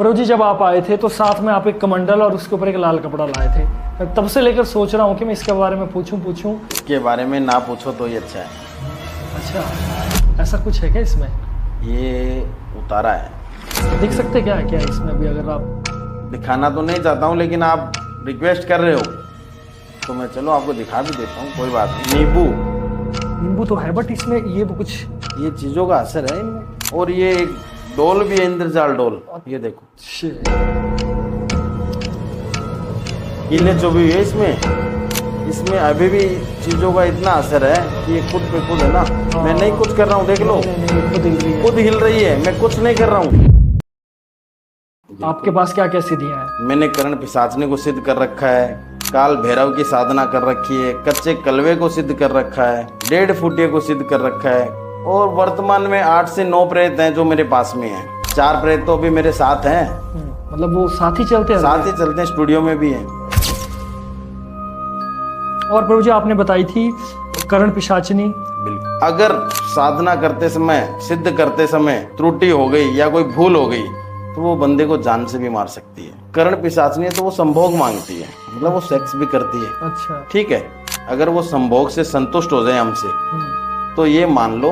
प्रभु जी जब आप आए थे तो साथ में आप एक कमंडल और उसके ऊपर एक लाल कपड़ा लाए थे। मैं तब से लेकर सोच रहा हूँ कि मैं इसके बारे में पूछूं। इसके बारे में ना पूछो तो ही अच्छा है। अच्छा, ऐसा कुछ है क्या इसमें? ये उतारा है, दिख सकते क्या है इसमें अभी? अगर आप दिखाना तो नहीं चाहता हूँ, लेकिन आप रिक्वेस्ट कर रहे हो तो मैं चलो आपको दिखा भी देता हूँ, कोई बात नहीं। नींबू तो है, बट इसमें ये कुछ ये चीजों का असर है इनमें। और ये एक डोल भी है, इंद्रजाल डोल, ये देखो कीले जो भी है इसमें अभी भी चीजों का इतना असर है कि ये खुद पे खुद है ना। मैं नहीं कुछ कर रहा हूँ, देख लो खुद हिल रही है, मैं कुछ नहीं कर रहा हूँ। आपके पास क्या क्या सिद्धियां हैं? मैंने करण पिशाचनी को सिद्ध कर रखा है, काल भैरव की साधना कर रखी है, कच्चे कलवे को सिद्ध कर रखा है, 1.5 फुटिये को सिद्ध कर रखा है। और वर्तमान में 8 से 9 प्रेत हैं जो मेरे पास में हैं। 4 प्रेत तो अभी मेरे साथ हैं। मतलब वो साथ ही चलते हैं? स्टूडियो में भी हैं। और प्रभु जी आपने बताई थी करण पिशाचनी, बिल्कुल, अगर साधना करते समय, सिद्ध करते समय त्रुटि हो गई या कोई भूल हो गई तो वो बंदे को जान से भी मार सकती है। करण पिशाचनी है तो वो संभोग मांगती है, मतलब वो सेक्स भी करती है। अच्छा, ठीक है, अगर वो संभोग से संतुष्ट हो जाए हमसे तो ये मान लो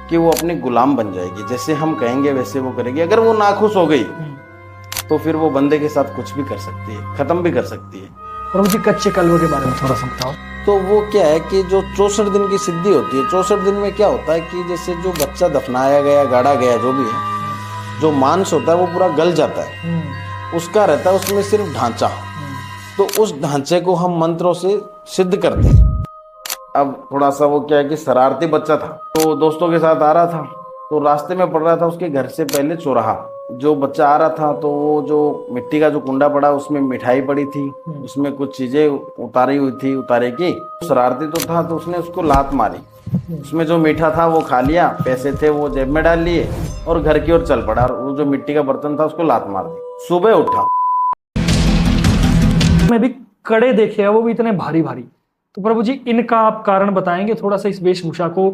कि वो अपनी गुलाम बन जाएगी, जैसे हम कहेंगे वैसे वो करेगी। अगर वो नाखुश हो गई तो फिर वो बंदे के साथ कुछ भी कर सकती है, खत्म भी कर सकती है। प्रभु जी कच्चे कलवे के बारे में थोड़ा समझाओ। तो वो क्या है कि जो 64 दिन की सिद्धि होती है, 64 दिन में क्या होता है कि जैसे जो बच्चा दफनाया गया, गाड़ा गया, जो भी है, जो मांस होता है वो पूरा गल जाता है, उसका रहता है उसमें सिर्फ ढांचा। तो उस ढांचे को हम मंत्रों से सिद्ध करते हैं। अब थोड़ा सा वो क्या है कि शरारती बच्चा था, तो दोस्तों के साथ आ रहा था, तो रास्ते में पड़ रहा था उसके घर से पहले चौराहा। जो बच्चा आ रहा था तो वो जो मिट्टी का जो कुंडा पड़ा उसमें मिठाई पड़ी थी, उसमें कुछ चीजें उतारी हुई थी, उतारे की। शरारती तो था तो उसने उसको लात मारी, उसमें जो मीठा था वो खा लिया, पैसे थे वो जेब में डाल लिए और घर की ओर चल पड़ा। और वो जो मिट्टी का बर्तन था उसको लात मार दी। सुबह उठा, मैं भी कड़े देखे हैं, वो भी इतने भारी भारी। तो प्रभु जी इनका आप कारण बताएंगे थोड़ा सा? इस वेशभूषा को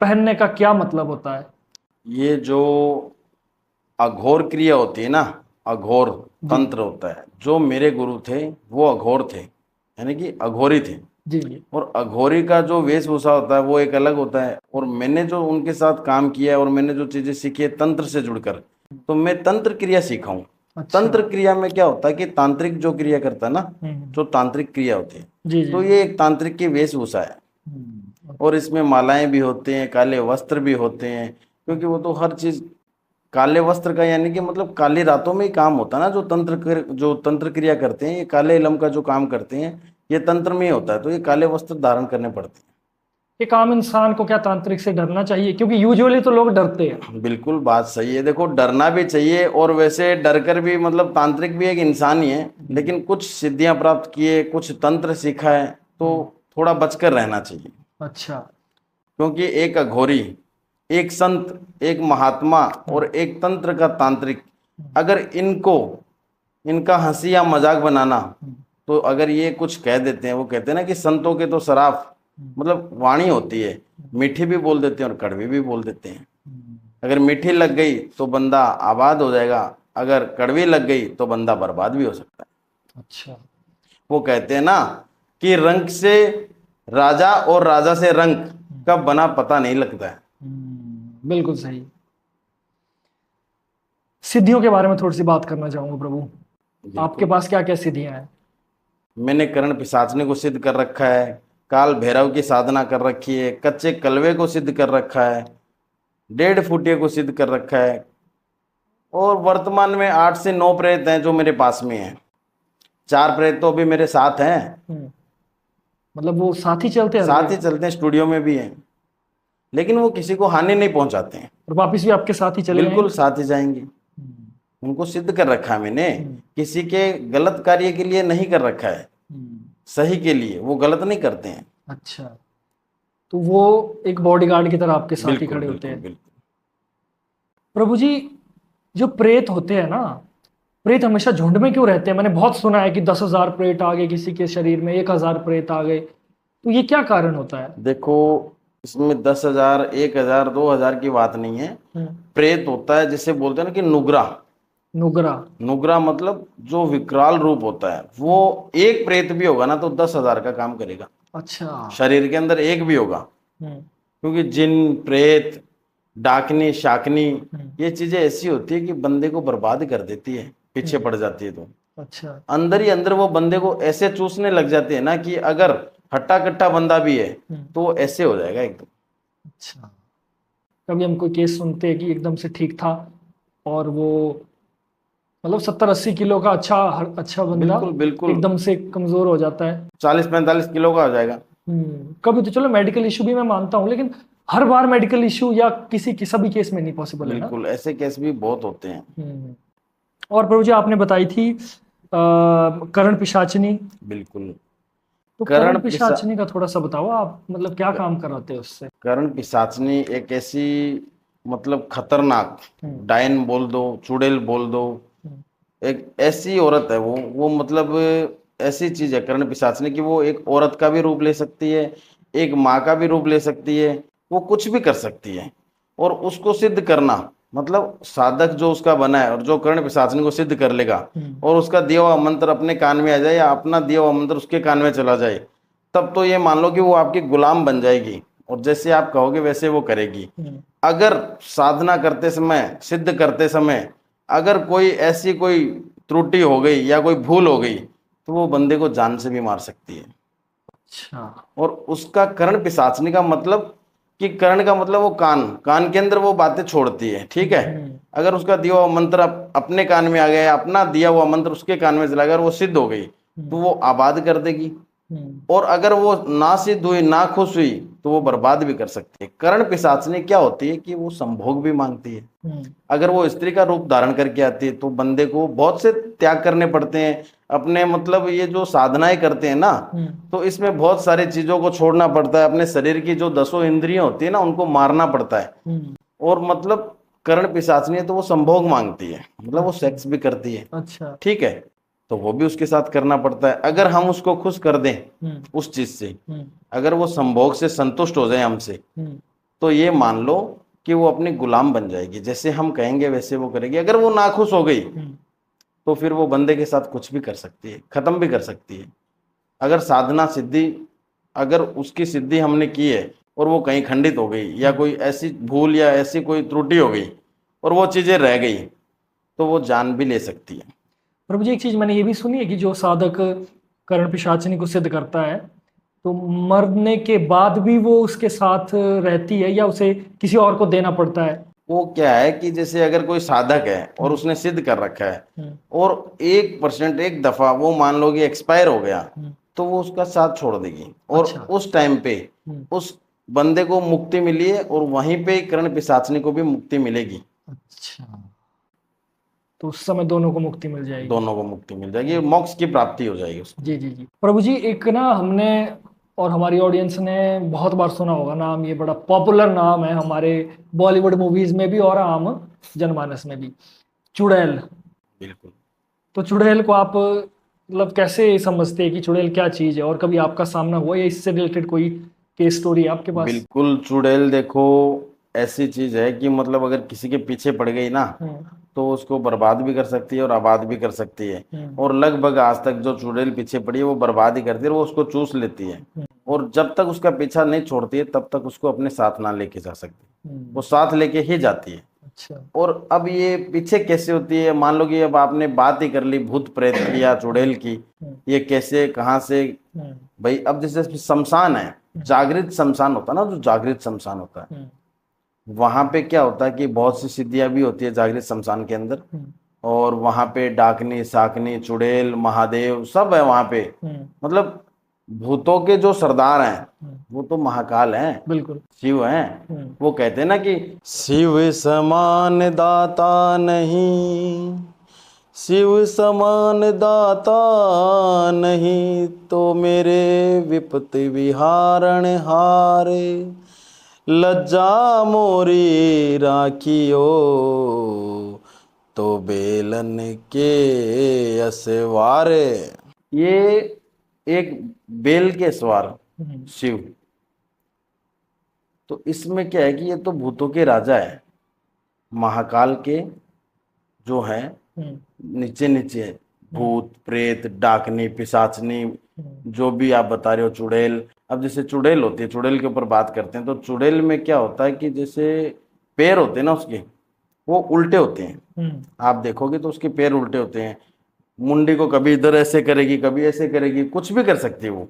पहनने का क्या मतलब होता है? ये जो अघोर क्रिया होती है ना, अघोर तंत्र होता है। जो मेरे गुरु थे वो अघोर थे, यानी कि अघोरी थे जी। और अघोरी का जो वेशभूषा होता है वो एक अलग होता है। और मैंने जो उनके साथ काम किया है और मैंने जो चीजें सीखी है तंत्र से जुड़कर, तो मैं तंत्र क्रिया सीखा हूँ। अच्छा। तंत्र क्रिया में क्या होता है कि तांत्रिक जो क्रिया करता है ना, जो तांत्रिक क्रिया होती है, जी। तो ये एक तांत्रिक की वेशभूषा है। और इसमें मालाएं भी होते हैं, काले वस्त्र भी होते हैं, क्योंकि वो तो हर चीज काले वस्त्र का, यानी कि मतलब काली रातों में ही काम होता है ना। जो तंत्र क्रिया करते हैं, ये काले इलम का जो काम करते हैं ये तंत्र में ही होता है, तो ये काले वस्त्र धारण करने पड़ते हैं। एक आम इंसान को क्या तांत्रिक से डरना चाहिए? क्योंकि यूजुअली तो लोग डरते हैं। बिल्कुल बात सही है। देखो, डरना भी चाहिए, और वैसे डर कर भी, मतलब तांत्रिक भी एक इंसान ही है, लेकिन कुछ सिद्धियां प्राप्त किए, कुछ तंत्र सीखा है, तो थोड़ा बचकर रहना चाहिए। अच्छा। क्योंकि एक अघोरी, एक संत, एक महात्मा और एक तंत्र का तांत्रिक, अगर इनका हंसी या मजाक बनाना, तो अगर ये कुछ कह देते हैं, वो कहते हैं ना कि संतों के तो सराफ, मतलब वाणी होती है, मीठी भी बोल देते हैं और कड़वी भी बोल देते हैं। अगर मीठी लग गई तो बंदा आबाद हो जाएगा, अगर कड़वी लग गई तो बंदा बर्बाद भी हो सकता है। अच्छा। वो कहते हैं ना कि रंग से राजा और राजा से रंग कब बना पता नहीं लगता है। बिल्कुल सही। सिद्धियों के बारे में थोड़ी सी बात करना चाहूंगा प्रभु। आपके पास क्या क्या सिद्धियां हैं? मैंने करण पिशाचनी को सिद्ध कर रखा है, काल भैरव की साधना कर रखी है, कच्चे कलवे को सिद्ध कर रखा है, 1.5 फुटिये को सिद्ध कर रखा है। और वर्तमान में 8 से 9 प्रेत हैं जो मेरे पास में हैं। 4 प्रेत तो अभी मेरे साथ हैं। मतलब वो साथ ही चलते हैं? स्टूडियो में भी हैं, लेकिन वो किसी को हानि नहीं पहुंचाते हैं। और वापिस भी आपके साथ ही चले? बिल्कुल साथ ही जाएंगे। उनको सिद्ध कर रखा है मैंने, किसी के गलत कार्य के लिए नहीं कर रखा है, सही के लिए। वो गलत नहीं करते हैं। अच्छा, तो वो एक बॉडीगार्ड की तरह आपके साथ ही खड़े होते हैं? बिल्कुल। प्रभु जी जो प्रेत होते हैं ना, प्रेत हमेशा झुंड में क्यों रहते हैं? मैंने बहुत सुना है कि 10,000 प्रेत आ गए किसी के शरीर में, 1,000 प्रेत आ गए, तो ये क्या कारण होता है? देखो, इसमें 10,000, 1,000, 2,000 की बात नहीं है। प्रेत होता है जिसे बोलते हैं ना कि नुगरा, नुगरा। नुग्रा मतलब जो विकराल रूप होता है, वो एक प्रेत भी होगा ना तो 10,000 का काम करेगा। अच्छा। शरीर के अंदर एक भी होगा, हम्म। क्योंकि जिन, प्रेत, डाकनी, शाकनी, हम्म। ये चीजें ऐसी होती है कि बंदे को बर्बाद कर देती है, पीछे हम्म। पड़ जाती है। तो अच्छा। अंदर ही अंदर वो बंदे को ऐसे चूसने लग जाते हैं ना कि अगर हट्टा कट्टा बंदा भी है हम्म। तो वो ऐसे हो जाएगा एकदम। अच्छा। कभी हम कोई केस सुनते हैं कि एकदम से ठीक था और वो मतलब 70-80 किलो का अच्छा बंदा बिल्कुल बिल्कुल, एकदम से कमजोर हो जाता है। 40-45 किलो का हो जाएगा। कभी तो चलो मेडिकल इशू भी मैं मानता हूँ, लेकिन हर बार मेडिकल इशू या किसी की सभी केस में नहीं पॉसिबल है ना। बिल्कुल, ऐसे केस भी बहुत होते हैं। हम्म। और प्रभु जी आपने बताई थी करण पिशाचनी। बिल्कुल। तो करण करण पिसा पिशाचनी का थोड़ा सा बताओ आप, मतलब क्या काम कराते हैं उससे। करण पिशाचनी एक ऐसी, मतलब खतरनाक, हम्म। डायन बोल दो, चुड़ैल बोल दो, हम्म। एक ऐसी औरत है वो मतलब ऐसी चीज है करण पिशाचनी की, वो एक औरत का भी रूप ले सकती है, एक माँ का भी रूप ले सकती है, वो कुछ भी कर सकती है। और उसको सिद्ध करना, मतलब साधक जो उसका बना है और जो करण पिशाचनी को सिद्ध कर लेगा, हम्म। और उसका दिया हुआ मंत्र अपने कान में आ जाए या अपना दिया हुआ मंत्र उसके कान में चला जाए, तब तो ये मान लो कि वो आपकी गुलाम बन जाएगी, और जैसे आप कहोगे वैसे वो करेगी। हम्म। अगर साधना करते समय, सिद्ध करते समय, अगर कोई ऐसी कोई त्रुटि हो गई या कोई भूल हो गई तो वो बंदे को जान से भी मार सकती है। अच्छा। और उसका करण पिशाचनी का मतलब, कि करण का मतलब वो कान, कान के अंदर वो बातें छोड़ती है, ठीक है। हम्म। अगर उसका दिया हुआ मंत्र अपने कान में आ गया, अपना दिया हुआ मंत्र उसके कान में चला गया और वो सिद्ध हो गई, तो हम्म। वो आबाद कर देगी। हम्म। और अगर वो ना सिद्ध हुई, ना खुश हुई, तो वो बर्बाद भी कर सकती है। करण पिशाचनी क्या होती है कि वो संभोग भी मांगती है। हम्म। अगर वो स्त्री का रूप धारण करके आती है तो बंदे को बहुत से त्याग करने पड़ते हैं अपने, मतलब ये जो साधनाएं करते हैं ना, हम्म। तो इसमें बहुत सारी चीजों को छोड़ना पड़ता है। अपने शरीर की जो 10 इंद्रियां होती है ना, उनको मारना पड़ता है। हम्म। और मतलब करण पिशाचनी है तो वो संभोग मांगती है, मतलब वो अच्छा। सेक्स भी करती है, अच्छा। ठीक है। तो वो भी उसके साथ करना पड़ता है। अगर हम उसको खुश कर दें हम्म। उस चीज से, हम्म। अगर वो संभोग से संतुष्ट हो जाए हमसे, हम्म। तो ये मान लो कि वो अपनी गुलाम बन जाएगी, जैसे हम कहेंगे वैसे वो करेगी। अगर वो नाखुश हो गई हम्म। तो फिर वो बंदे के साथ कुछ भी कर सकती है, खत्म भी कर सकती है। अगर साधना सिद्धि, अगर उसकी सिद्धि हमने की है और वो कहीं खंडित हो गई, या हम्म। कोई ऐसी भूल या ऐसी कोई त्रुटि हो गई और वो चीजें रह गई, तो वो जान भी ले सकती है। प्रभु जी एक चीज मैंने ये भी सुनी है कि जो साधक करण पिशाचिनी को सिद्ध करता है तो मरने के बाद भी वो उसके साथ रहती है या उसे किसी और को देना पड़ता है। वो क्या है कि जैसे अगर कोई साधक है और हम्म। उसने सिद्ध कर रखा है, हम्म। और 1% एक दफा वो मान लो कि एक्सपायर हो गया, हम्म। तो वो उसका साथ छोड़ देगी। और अच्छा। उस टाइम पे हम्म। उस बंदे को मुक्ति मिली है, और वहीं पे कर्ण पिशाचनी को भी मुक्ति मिलेगी। अच्छा। तो उस समय दोनों को मुक्ति मिल जाएगी। दोनों को मुक्ति मिल जाएगी, मोक्ष की प्राप्ति हो जाएगी उसको। जी जी जी प्रभु जी, एक ना हमने और हमारी ऑडियंस ने बहुत बार सुना होगा नाम, ये बड़ा पॉपुलर नाम है हमारे बॉलीवुड मूवीज में भी और आम जनमानस में भी, चुड़ैल। बिल्कुल तो चुड़ैल को आप मतलब कैसे समझते हैं कि चुड़ैल क्या चीज है, और कभी आपका सामना हुआ या इससे रिलेटेड कोई केस स्टोरी है आपके पास। बिल्कुल। चुड़ैल देखो ऐसी चीज है कि मतलब अगर किसी के पीछे पड़ गई ना, हम्म। तो उसको बर्बाद भी कर सकती है और आबाद भी कर सकती है। हम्म। और लगभग आज तक जो चुड़ैल पीछे पड़ी है वो बर्बाद ही करती है, वो उसको चूस लेती है। हम्म। और जब तक उसका पीछा नहीं छोड़ती है तब तक उसको अपने साथ ना लेके जा सकती, वो साथ लेके ही जाती है। अच्छा। और अब ये पीछे कैसे होती है, मान लो कि अब आपने बात ही कर ली भूत प्रेत की या चुड़ैल की, हम्म। ये कैसे कहाँ से। हम्म। भाई अब जैसे शमशान है, जागृत शमशान होता है ना, जो जागृत शमशान होता है, हम्म। वहां पे क्या होता है कि बहुत सी सिद्धियां भी होती है जागृत शमशान के अंदर। हम्म। और वहां पे डाकनी, साकनी, चुड़ैल, महादेव सब है वहां पे। हम्म। मतलब भूतों के जो सरदार हैं हम्म। वो तो महाकाल हैं, बिल्कुल। शिव हैं। हम्म। वो कहते हैं ना कि शिव समान दाता नहीं, शिव समान दाता नहीं, तो मेरे विपत्ति विहारण हारे, लज्जा मोरी राखियो, तो बेलन के असवारे। ये एक बेल के सवार हम्म। शिव। तो इसमें क्या है कि ये तो भूतों के राजा है, महाकाल के जो हैं नीचे नीचे भूत प्रेत डाकनी पिशाचनी जो भी आप बता रहे हो, चुड़ैल। अब जैसे चुड़ैल होती है, चुड़ैल के ऊपर बात करते हैं, तो चुड़ैल में क्या होता है कि जैसे पैर होते हैं ना उसके, वो उल्टे होते हैं। आप देखोगे तो उसके पैर उल्टे होते हैं। मुंडी को कभी इधर ऐसे करेगी, कभी ऐसे करेगी, कुछ भी कर सकती है वो।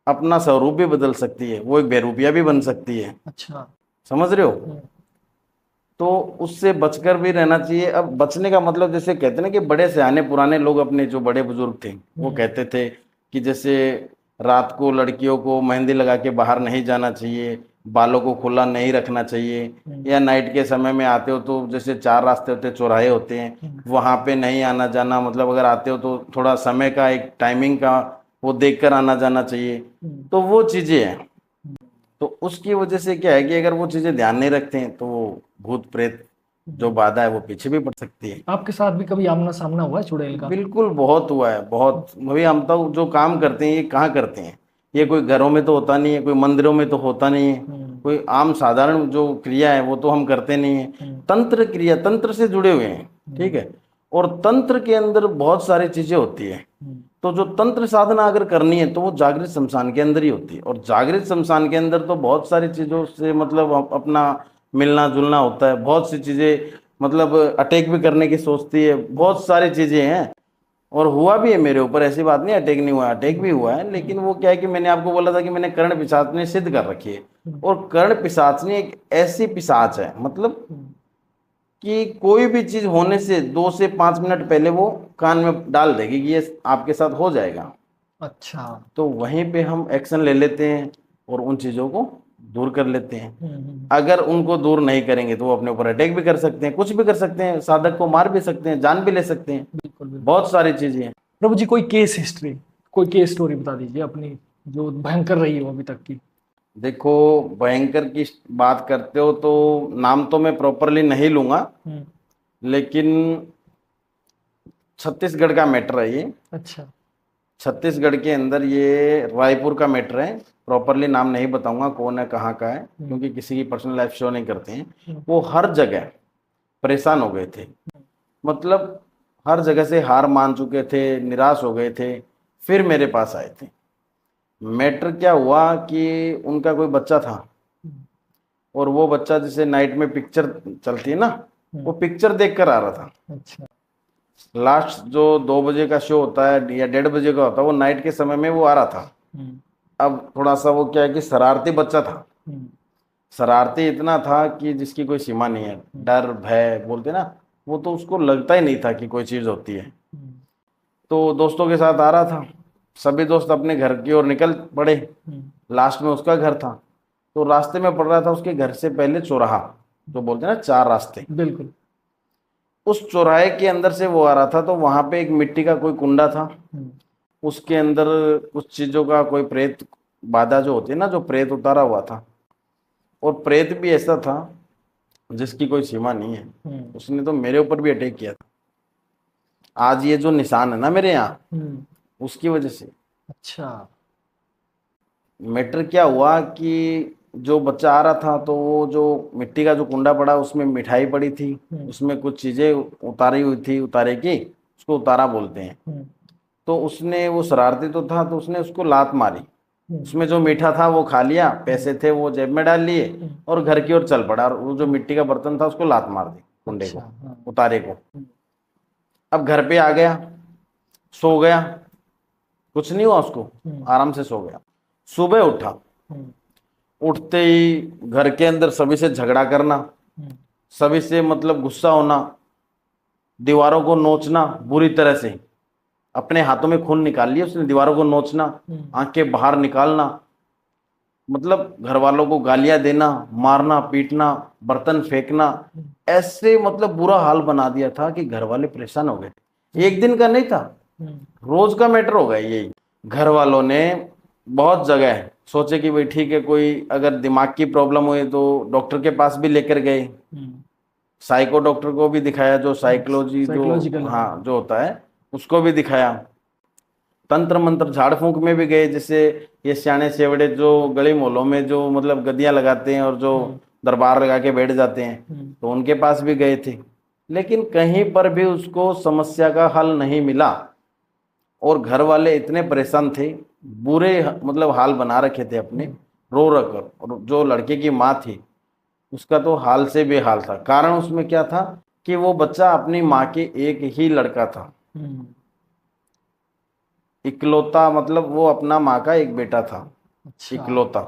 अपना स्वरूप भी बदल सकती है, वो एक बेरूपिया भी बन सकती है। अच्छा। समझ रहे हो? तो उससे बचकर भी रहना चाहिए। अब बचने का मतलब जैसे कहते हैं ना कि बड़े सियाने पुराने लोग, अपने जो बड़े बुजुर्ग थे, वो कहते थे कि जैसे रात को लड़कियों को मेहंदी लगा के बाहर नहीं जाना चाहिए, बालों को खुला नहीं रखना चाहिए, या नाइट के समय में आते हो तो जैसे 4 रास्ते होते हैं, चौराहे होते हैं, वहां पे नहीं आना जाना, मतलब अगर आते हो तो थोड़ा समय का एक टाइमिंग का वो देख कर आना जाना चाहिए। तो वो चीजें हैं। तो उसकी वजह से क्या है कि अगर वो चीजें ध्यान नहीं रखते हैं तो वो भूत प्रेत जो बाधा है वो पीछे भी पड़ सकती है। आपके साथ भी कभी आमना सामना हुआ है चुड़ैल का? बिल्कुल, बहुत हुआ है, बहुत। भाई हम तो जो काम करते हैं ये कहाँ करते हैं, ये कोई घरों में तो होता नहीं है, कोई मंदिरों में तो होता नहीं है, कोई आम साधारण जो क्रिया है वो तो हम करते नहीं है। तंत्र क्रिया, तंत्र से जुड़े हुए हैं, ठीक है। और तंत्र के अंदर बहुत सारी चीजें होती है। तो जो तंत्र साधना अगर करनी है तो वो जागृत शमशान के अंदर ही होती है। और जागृत शमशान के अंदर तो बहुत सारी चीजों से मतलब अपना मिलना जुलना होता है। बहुत सी चीजें मतलब अटैक भी करने की सोचती है, बहुत सारी चीजें हैं। और हुआ भी है मेरे ऊपर, ऐसी बात नहीं अटैक नहीं हुआ, अटैक भी हुआ है। लेकिन वो क्या है कि मैंने आपको बोला था कि मैंने कर्ण पिशाचनी सिद्ध कर रखी है। और कर्ण पिशाचनी एक ऐसी पिशाच है, मतलब कि कोई भी चीज होने से 2 से 5 मिनट पहले वो कान में डाल देगी कि ये आपके साथ हो जाएगा। अच्छा। तो वहीं पे हम एक्शन ले लेते हैं और उन चीजों को दूर कर लेते हैं। अगर उनको दूर नहीं करेंगे तो वो अपने ऊपर अटैक भी कर सकते हैं, कुछ भी कर सकते हैं, साधक को मार भी सकते हैं, जान भी ले सकते हैं। बिल्कुल बिल्कुल। बहुत सारी चीजें हैं। प्रभु जी, कोई केस हिस्ट्री, कोई केस स्टोरी बता दीजिए अपनी, जो भयंकर रही हो अभी तक की। देखो, भयंकर की बात करते हो तो नाम तो मैं प्रॉपरली नहीं लूंगा, लेकिन छत्तीसगढ़ का मैटर है ये। अच्छा। छत्तीसगढ़ के अंदर ये रायपुर का मैटर है। प्रॉपरली नाम नहीं बताऊंगा कौन है कहाँ का है, क्योंकि किसी की पर्सनल लाइफ शो नहीं करते हैं। वो हर जगह परेशान हो गए थे, मतलब हर जगह से हार मान चुके थे, निराश हो गए थे, फिर मेरे पास आए थे। मैटर क्या हुआ कि उनका कोई बच्चा था, और वो बच्चा जैसे नाइट में पिक्चर चलती है ना, वो पिक्चर देख कर आ रहा था। अच्छा। लास्ट जो 2 बजे का शो होता है या 1:30 बजे का होता है, वो नाइट के समय में वो आ रहा था। अब थोड़ा सा वो क्या है कि शरारती बच्चा था। शरारती इतना था कि जिसकी कोई सीमा नहीं है। डर भय बोलते ना, वो तो उसको लगता ही नहीं था कि कोई चीज होती है। तो दोस्तों के साथ आ रहा था, सभी दोस्त अपने घर की ओर निकल पड़े। लास्ट में उसका घर था, तो रास्ते में पड़ रहा था उसके घर से पहले चौराहा, जो बोलते हैं ना 4 रास्ते। बिल्कुल। उस चौराहे के अंदर से वो आ रहा था, तो वहां पे एक मिट्टी का कोई कुंडा था, उसके अंदर कुछ चीजों का कोई प्रेत बाधा जो होती है ना, जो प्रेत उतारा हुआ था। और प्रेत भी ऐसा था जिसकी कोई सीमा नहीं है। उसने तो मेरे ऊपर भी अटैक किया था। आज ये जो निशान है ना मेरे यहाँ, उसकी वजह से। अच्छा। मैटर क्या हुआ कि जो बच्चा आ रहा था, तो वो जो मिट्टी का जो कुंडा पड़ा उसमें मिठाई पड़ी थी, उसमें कुछ चीजें उतारी हुई थी, उतारे की, उसको उतारा बोलते हैं। तो उसने, वो शरारती तो था, तो उसने उसको लात मारी। उसमें जो मीठा था वो खा लिया, पैसे थे वो जेब में डाल लिए, और घर की ओर चल पड़ा। और वो जो मिट्टी का बर्तन था उसको लात मार दी, कुंडे को, उतारे को। अब घर पे आ गया, सो गया, कुछ नहीं हुआ उसको, आराम से सो गया। सुबह उठा, उठते ही घर के अंदर सभी से झगड़ा करना, सभी से मतलब गुस्सा होना, दीवारों को नोचना बुरी तरह से। अपने हाथों में खून निकाल लिया उसने, दीवारों को नोचना, आंखें बाहर निकालना, मतलब घर वालों को गालियां देना, मारना पीटना, बर्तन फेंकना, ऐसे मतलब बुरा हाल बना दिया था कि घर वाले परेशान हो गए। एक दिन का नहीं था, रोज का मैटर हो गया यही। घर वालों ने बहुत जगह सोचे कि भाई ठीक है, कोई अगर दिमाग की प्रॉब्लम हुई तो डॉक्टर के पास भी लेकर गए, साइको डॉक्टर को भी दिखाया, जो साइकोलॉजी जो हाँ जो होता है उसको भी दिखाया। तंत्र मंत्र झाड़ फूंक में भी गए, जैसे ये सियाने सेवड़े जो गली मोहल्लों में जो मतलब गद्दियां लगाते हैं और जो दरबार लगा के बैठ जाते हैं, तो उनके पास भी गए थे। लेकिन कहीं पर भी उसको समस्या का हल नहीं मिला। और घर वाले इतने परेशान थे, बुरे मतलब हाल बना रखे थे अपने, रो रो कर। और जो लड़के की माँ थी उसका तो हाल से बेहाल था। कारण उसमें क्या था कि वो बच्चा अपनी माँ के एक ही लड़का था, इकलौता, मतलब वो अपना माँ का एक बेटा था, अच्छा। इकलौता।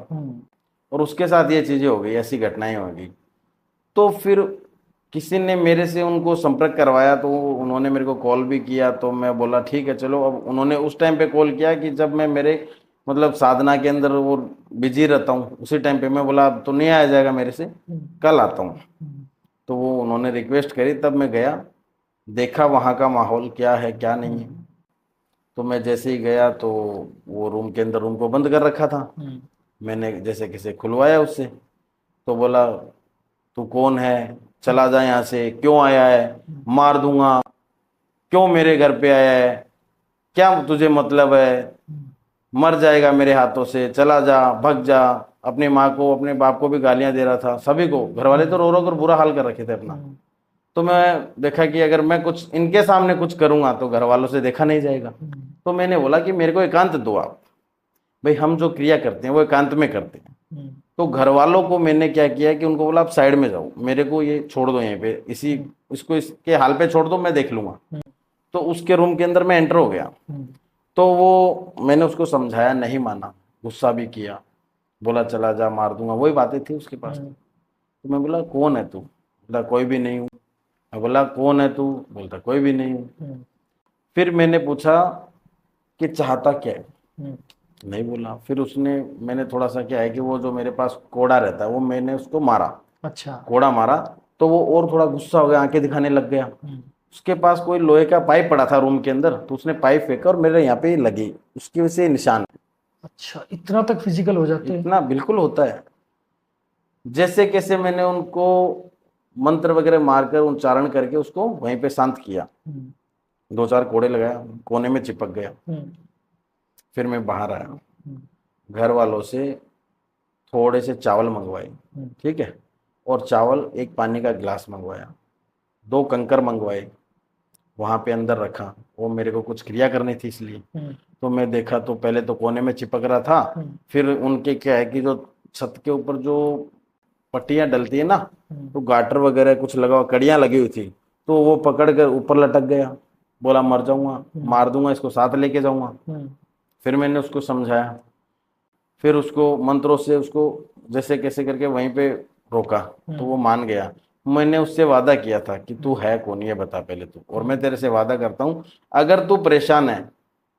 और उसके साथ ये चीजें हो गई, ऐसी घटनाएं हो गई। तो फिर किसी ने मेरे से उनको संपर्क करवाया, तो उन्होंने मेरे को कॉल भी किया। तो मैं बोला ठीक है चलो। अब उन्होंने उस टाइम पे कॉल किया कि जब मैं मेरे मतलब साधना के अंदर वो बिजी रहता हूँ, उसी टाइम पे मैं बोला अब तो नहीं आया जाएगा मेरे से, कल आता हूँ। तो वो उन्होंने रिक्वेस्ट करी, तब मैं गया, देखा वहाँ का माहौल क्या है क्या नहीं है। तो मैं जैसे ही गया तो वो रूम के अंदर रूम को बंद कर रखा था। मैंने जैसे किसे खुलवाया उससे, तो बोला तू कौन है, चला जा यहाँ से, क्यों आया है, मार दूंगा, क्यों मेरे घर पे आया है, क्या तुझे मतलब है, मर जाएगा मेरे हाथों से, चला जा, भग जा। अपनी माँ को अपने बाप को भी गालियां दे रहा था, सभी को। घर वाले तो रो रो कर बुरा हाल कर रखे थे अपना। तो मैं देखा कि अगर मैं कुछ इनके सामने कुछ करूंगा तो घर वालों से देखा नहीं जाएगा। तो मैंने बोला कि मेरे को एकांत दो आप, भाई हम जो क्रिया करते हैं वो एकांत में करते हैं। तो घर वालों को मैंने क्या किया कि उनको बोला आप साइड में जाओ, मेरे को ये छोड़ दो यहीं पे, इसको इसके हाल पे छोड़ दो, मैं देख लूंगा। तो उसके रूम के अंदर मैं एंटर हो गया। तो वो मैंने उसको समझाया, नहीं माना, गुस्सा भी किया, बोला चला जा, मार दूंगा, वही बातें थी उसके पास। तो मैं बोला कौन है तू, बोला कोई भी नहीं हूँ। मैं बोला कौन है तू, बोलता कोई भी नहीं हूँ। फिर मैंने पूछा कि चाहता क्या है, नहीं बोला। फिर उसने, मैंने थोड़ा सा क्या है कि वो जो मेरे पास कोड़ा रहता है वो मैंने उसको मारा। अच्छा। कोड़ा मारा तो वो और थोड़ा गुस्सा हो गया, आंखें दिखाने लग गया। उसके पास कोई लोहे का पाइप पड़ा था रूम के अंदर, तो उसने पाइप फेंका और मेरे यहाँ पे लगी, उसकी वजह से निशान। अच्छा, इतना तक फिजिकल हो जाते हैं? इतना बिल्कुल होता है। जैसे कैसे मैंने उनको मंत्र वगैरह मारकर उच्चारण करके उसको वहीं पे शांत किया। 2-4 कोड़े लगाया, कोने में चिपक गया। फिर मैं बाहर आया, घर वालों से थोड़े से चावल मंगवाए, ठीक है, और चावल, एक पानी का गिलास मंगवाया, 2 कंकर मंगवाए, वहां पे अंदर रखा। वो मेरे को कुछ क्रिया करनी थी इसलिए। तो मैं देखा तो पहले तो कोने में चिपक रहा था। फिर उनके क्या है कि जो छत के ऊपर जो पट्टियां डलती है ना, तो गाटर वगैरह कुछ लगा हुआ, कड़ियां लगी हुई थी, तो वो पकड़ कर ऊपर लटक गया। बोला मर जाऊंगा, मार दूंगा, इसको साथ लेके जाऊंगा। फिर मैंने उसको समझाया, फिर उसको मंत्रों से उसको जैसे कैसे करके वहीं पे रोका, तो वो मान गया। मैंने उससे वादा किया था कि तू है कौन ये बता पहले तू, और मैं तेरे से वादा करता हूँ अगर तू परेशान है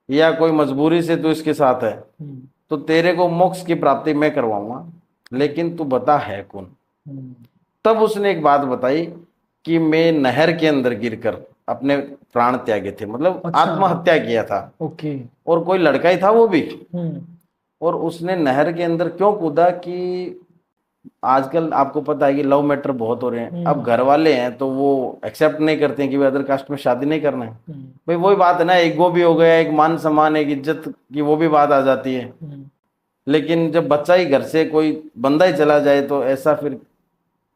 या कोई मजबूरी से तू इसके साथ है तो तेरे को मोक्ष की प्राप्ति मैं करवाऊंगा, लेकिन तू बता है कौन। तब उसने एक बात बताई कि मैं नहर के अंदर गिरकर अपने प्राण त्यागे थे, मतलब अच्छा। आत्महत्या किया था। ओके। और कोई लड़का ही था वो भी। और उसने नहर के अंदर क्यों कूदा कि आजकल आपको पता है कि लव मैटर बहुत हो रहे हैं। अब घर वाले हैं तो वो एक्सेप्ट नहीं करते हैं कि भाई अदर कास्ट में शादी नहीं करना है। भाई वही बात है ना, ईगो भी हो गया, एक मान सम्मान, एक इज्जत की वो भी बात आ जाती है। लेकिन जब बच्चा ही घर से कोई बंदा ही चला जाए तो ऐसा फिर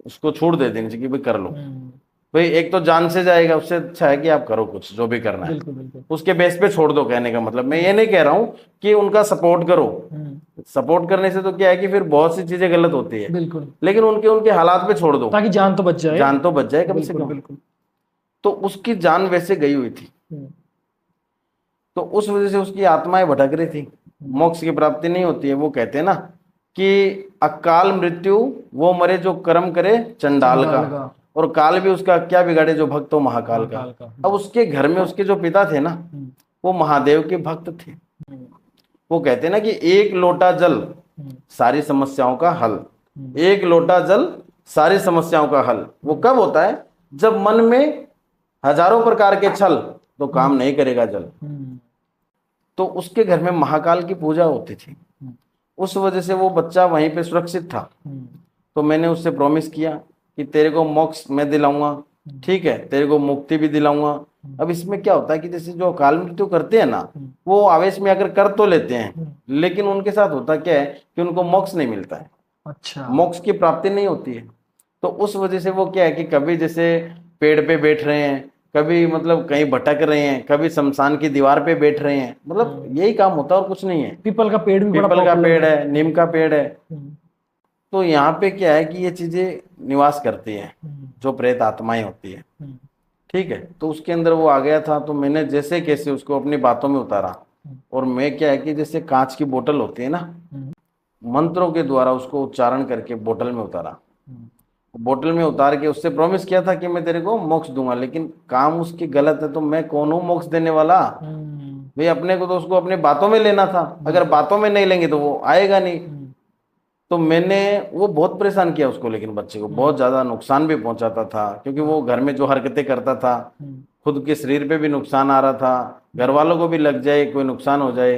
उसको छूट दे देनी चाहिए कि भाई कर लो। भाई एक तो जान से जाएगा, उससे अच्छा है कि आप करो कुछ जो भी करना है। बिल्कुल बिल्कुल। उसके बेस पे छोड़ दो, कहने का मतलब मैं ये नहीं कह रहा हूँ कि उनका सपोर्ट करो। सपोर्ट करने से तो क्या है कि फिर बहुत सी चीजें गलत होती है, बिल्कुल। लेकिन उनके उनके हालात पे छोड़ दो, ताकि जान तो बच जाए। जान तो बच जाए कम से बिल्कुल कम। बिल्कुल। तो उसकी जान वैसे गई हुई थी, तो उस वजह से उसकी आत्माएं भटक रही थी, मोक्ष की प्राप्ति नहीं होती है। वो कहते हैं ना कि अकाल मृत्यु वो मरे जो कर्म करे चंडाल का, और काल भी उसका क्या बिगाड़े जो भक्त हो महाकाल का। अब उसके घर में उसके जो पिता थे ना, वो महादेव के भक्त थे। वो कहते हैं ना कि एक लोटा जल सारी समस्याओं का हल, एक लोटा जल सारी समस्याओं का हल। वो कब होता है, जब मन में हजारों प्रकार के छल, तो काम नहीं करेगा जल। तो उसके घर में महाकाल की पूजा होती थी, उस वजह से वो बच्चा वहीं पे सुरक्षित था। तो मैंने उससे प्रॉमिस किया कि तेरे को मोक्ष मैं दिलाऊंगा, ठीक है, तेरे को मुक्ति भी दिलाऊंगा। अब इसमें क्या होता है कि जैसे जो अकाल मृत्यु करते हैं ना, वो आवेश में आकर कर तो लेते हैं, लेकिन उनके साथ होता क्या है कि उनको मोक्ष नहीं मिलता है। अच्छा। मोक्ष की प्राप्ति नहीं होती है। तो उस वजह से वो क्या है कि कभी जैसे पेड़ पे बैठ रहे हैं, कभी मतलब कहीं भटक रहे हैं, कभी शमशान की दीवार पे बैठ रहे हैं, मतलब यही काम होता है और कुछ नहीं है। पीपल का पेड़ भी बड़ा पीपल का popular पेड़ है, नीम का पेड़ है। हम्म, तो यहाँ पे क्या है कि ये चीजें निवास करती हैं, जो प्रेत आत्माएं होती है। हम्म, ठीक है, तो उसके अंदर वो आ गया था, तो मैंने जैसे कैसे उसको अपनी बातों में उतारा। और मैं क्या है कि जैसे कांच की बोतल होती है ना, हम्म, मंत्रों के द्वारा उसको उच्चारण करके बोतल में उतारा। हम्म, बोतल में उतार के उससे प्रॉमिस किया था कि मैं तेरे को मोक्ष दूंगा, लेकिन काम उसकी गलत है, तो मैं कौन हूँ मोक्ष देने वाला। भाई अपने को तो उसको अपनी बातों में लेना था, अगर बातों में नहीं लेंगे तो वो आएगा नहीं। तो मैंने वो बहुत परेशान किया उसको, लेकिन बच्चे को बहुत ज्यादा नुकसान भी पहुंचाता था, क्योंकि वो घर में जो हरकतें करता था, खुद के शरीर पे भी नुकसान आ रहा था, घर वालों को भी लग जाए, कोई नुकसान हो जाए,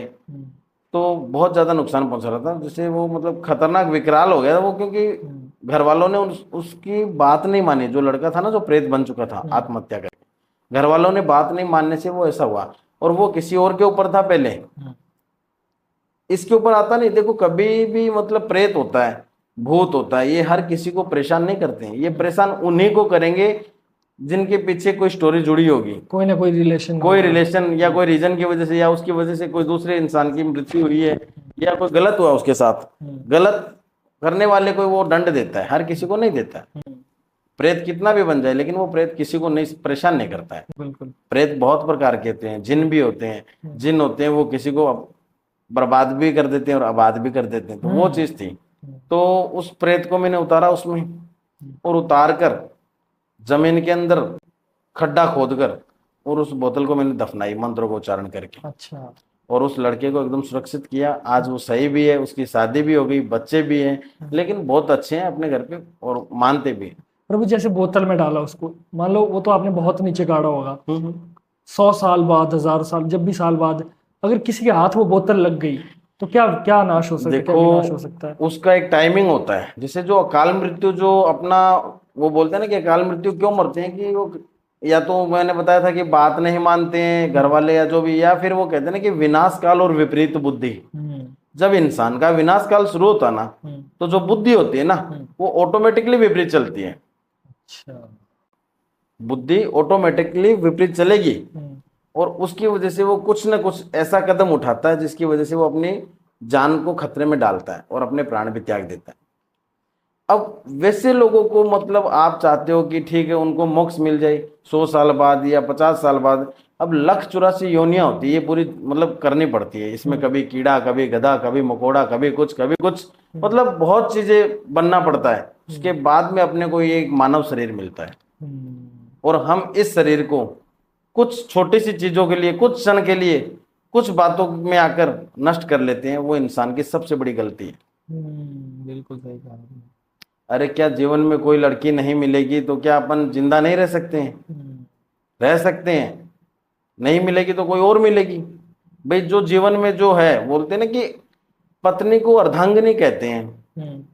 तो बहुत ज्यादा नुकसान पहुंचा रहा था। जैसे वो मतलब खतरनाक विकराल हो गया था वो, क्योंकि घर वालों ने उसकी बात नहीं मानी। जो लड़का था ना, जो प्रेत बन चुका था आत्महत्या करके, घर वालों ने बात नहीं मानने से वो ऐसा हुआ। और वो किसी और के ऊपर था पहले, इसके ऊपर आता नहीं। देखो कभी भी मतलब प्रेत होता है, भूत होता है, ये हर किसी को परेशान नहीं करते हैं। ये परेशान उन्हीं को करेंगे जिनके पीछे कोई स्टोरी जुड़ी होगी, कोई ना कोई रिलेशन कोई रिलेशन, या कोई रीजन की वजह से, या उसकी वजह से कोई दूसरे इंसान की मृत्यु हुई है, या कोई गलत हुआ उसके साथ। गलत करने वाले को वो दंड देता है, हर किसी को नहीं देता है। प्रेत कितना भी बन जाए, लेकिन वो प्रेत किसी को नहीं परेशान नहीं करता है। बिल्कुल। प्रेत बहुत प्रकार के होते हैं, जिन भी होते हैं। जिन होते हैं वो किसी को बर्बाद भी कर देते हैं और आबाद भी कर देते हैं, तो वो चीज थी। तो उस प्रेत को मैंने उतारा उसमें, और उतार कर जमीन के अंदर खड्डा खोद कर, और उस बोतल को मैंने दफनाई मंत्रों को उच्चारण करके। अच्छा। और उस लड़के को एकदम सुरक्षित किया। आज वो सही भी है, उसकी शादी भी हो गई, बच्चे भी हैं, लेकिन बहुत अच्छे हैं अपने घर पे और मानते भी हैं। प्रभु जैसे बोतल में डाला उसको, मान लो वो तो आपने बहुत नीचे गाड़ा होगा, 100 साल बाद, 1000 साल, जब भी साल बाद अगर किसी के हाथ वो बोतल लग गई तो क्या क्या नाश हो सकता है, क्या विनाश हो सकता है? उसका एक टाइमिंग होता है। जैसे जो अकाल मृत्यु, जो अपना वो बोलते हैं ना कि अकाल मृत्यु क्यों मरते हैं, कि वो या तो मैंने बताया था कि बात नहीं मानते हैं घर वाले या जो भी, या फिर वो कहते हैं ना कि विनाश काल और विपरीत बुद्धि। जब इंसान का विनाश काल शुरू होता है ना, तो जो बुद्धि होती है ना, वो ऑटोमेटिकली विपरीत चलती है। अच्छा। बुद्धि ऑटोमेटिकली विपरीत चलेगी, और उसकी वजह से वो कुछ ना कुछ ऐसा कदम उठाता है जिसकी वजह से वो अपनी जान को खतरे में डालता है और अपने प्राण भी त्याग देता है। अब वैसे लोगों को मतलब आप चाहते हो कि ठीक है उनको मोक्ष मिल जाए 100 साल बाद या 50 साल बाद। अब 1,84 योनियां होती है, ये पूरी मतलब करनी पड़ती है। इसमें कभी कीड़ा, कभी गधा, कभी मकोड़ा, कभी कुछ मतलब बहुत चीजें बनना पड़ता है। उसके बाद में अपने को ये एक मानव शरीर मिलता है, और हम इस शरीर को कुछ छोटी सी चीजों के लिए, कुछ क्षण के लिए, कुछ बातों में आकर नष्ट कर लेते हैं। वो इंसान की सबसे बड़ी गलती है। बिल्कुल सही कहा आपने। अरे क्या जीवन में कोई लड़की नहीं मिलेगी तो क्या अपन जिंदा नहीं रह सकते हैं? रह सकते हैं। नहीं मिलेगी तो कोई और मिलेगी। भाई जो जीवन में जो है, बोलते हैं ना कि पत्नी को अर्धांगिनी कहते हैं,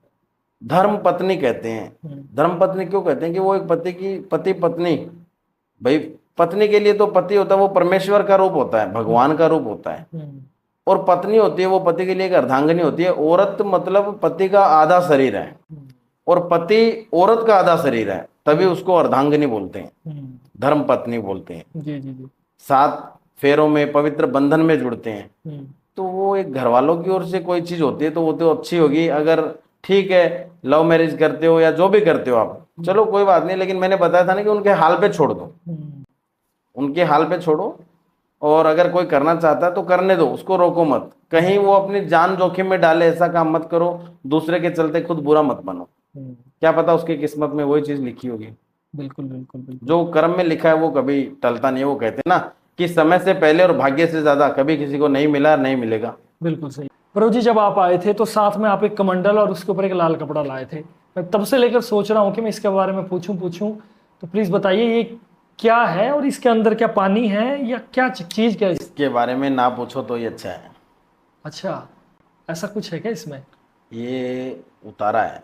धर्म पत्नी कहते हैं। धर्म पत्नी क्यों कहते हैं? कि वो एक पति पत्नी, भाई पत्नी के लिए तो पति होता है, वो परमेश्वर का रूप होता है, भगवान का रूप होता है। और पत्नी होती है वो पति के लिए एक अर्धांगिनी होती है। औरत मतलब पति का आधा शरीर है, और पति औरत का आधा शरीर है, तभी उसको अर्धांगिनी बोलते हैं, धर्म पत्नी बोलते हैं। जी जी जी। 7 फेरों में पवित्र बंधन में जुड़ते हैं। तो वो एक घर वालों की ओर से कोई चीज होती है तो वो तो अच्छी होगी। अगर ठीक है लव मैरिज करते हो या जो भी करते हो आप, चलो कोई बात नहीं, लेकिन मैंने बताया था ना कि उनके हाल पे छोड़ दो, उनके हाल पे छोड़ो। और अगर कोई करना चाहता है तो करने दो, उसको रोको मत। कहीं वो अपनी जान जोखिम में डाले ऐसा काम मत करो, दूसरे के चलते खुद बुरा मत बनो। क्या पता उसकी किस्मत में वही चीज लिखी होगी। बिल्कुल बिल्कुल बिल्कुल। जो कर्म में लिखा है वो कभी टलता नहीं है। वो कहते हैं ना कि समय से पहले और भाग्य से ज्यादा कभी किसी को नहीं मिला, नहीं मिलेगा। बिल्कुल सही। प्रभु जी जब आप आए थे तो साथ में आप एक कमंडल और उसके ऊपर एक लाल कपड़ा लाए थे। मैं तब से लेकर सोच रहा हूँ कि मैं इसके बारे में पूछूं, तो प्लीज बताइए ये क्या है, और इसके अंदर क्या पानी है या क्या चीज, क्या है? इसके बारे में ना पूछो तो ये अच्छा है। अच्छा, ऐसा कुछ है क्या इसमें? ये उतारा है,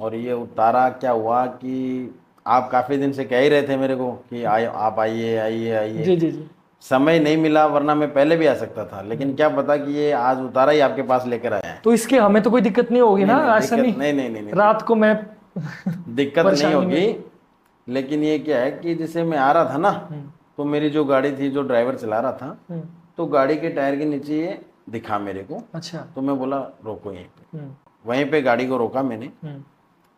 और ये उतारा क्या हुआ कि आप काफी दिन से कह ही रहे थे मेरे को कि आप आइए आइए आइए। जी जी जी। समय नहीं मिला, वरना मैं पहले भी आ सकता था, लेकिन क्या पता कि ये आज उतारा ही आपके पास लेकर आया है। तो इसके हमें तो कोई दिक्कत नहीं होगी ना? ऐसा नहीं नहीं। रात को मैं दिक्कत नहीं होगी। लेकिन ये क्या है कि जैसे मैं आ रहा था ना, हम्म, तो मेरी जो गाड़ी थी, जो ड्राइवर चला रहा था, हम्म, तो गाड़ी के टायर के नीचे ये दिखा मेरे को। अच्छा। तो मैं बोला रोको यहीं पे। हम्म, वहीं पे गाड़ी को रोका मैंने हम्म,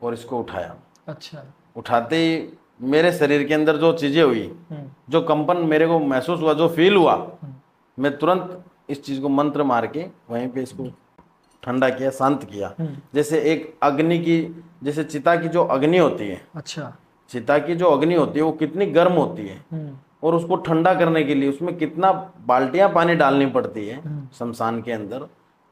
और इसको उठाया। अच्छा। उठाते ही मेरे शरीर के अंदर जो चीज़ें हुई, हम्म, जो कंपन मेरे को महसूस हुआ, जो फील हुआ, हम्म, मैं तुरंत इस चीज़ को मंत्र मार के वहीं पे इसको ठंडा किया, शांत किया। हम्म, जैसे एक अग्नि की, जैसे चिता की जो अग्नि होती है, अच्छा। चिता की जो अग्नि होती है वो कितनी गर्म होती है, हम्म, और उसको ठंडा करने के लिए उसमें कितना बाल्टियां पानी डालनी पड़ती है हम्म, शमशान के अंदर,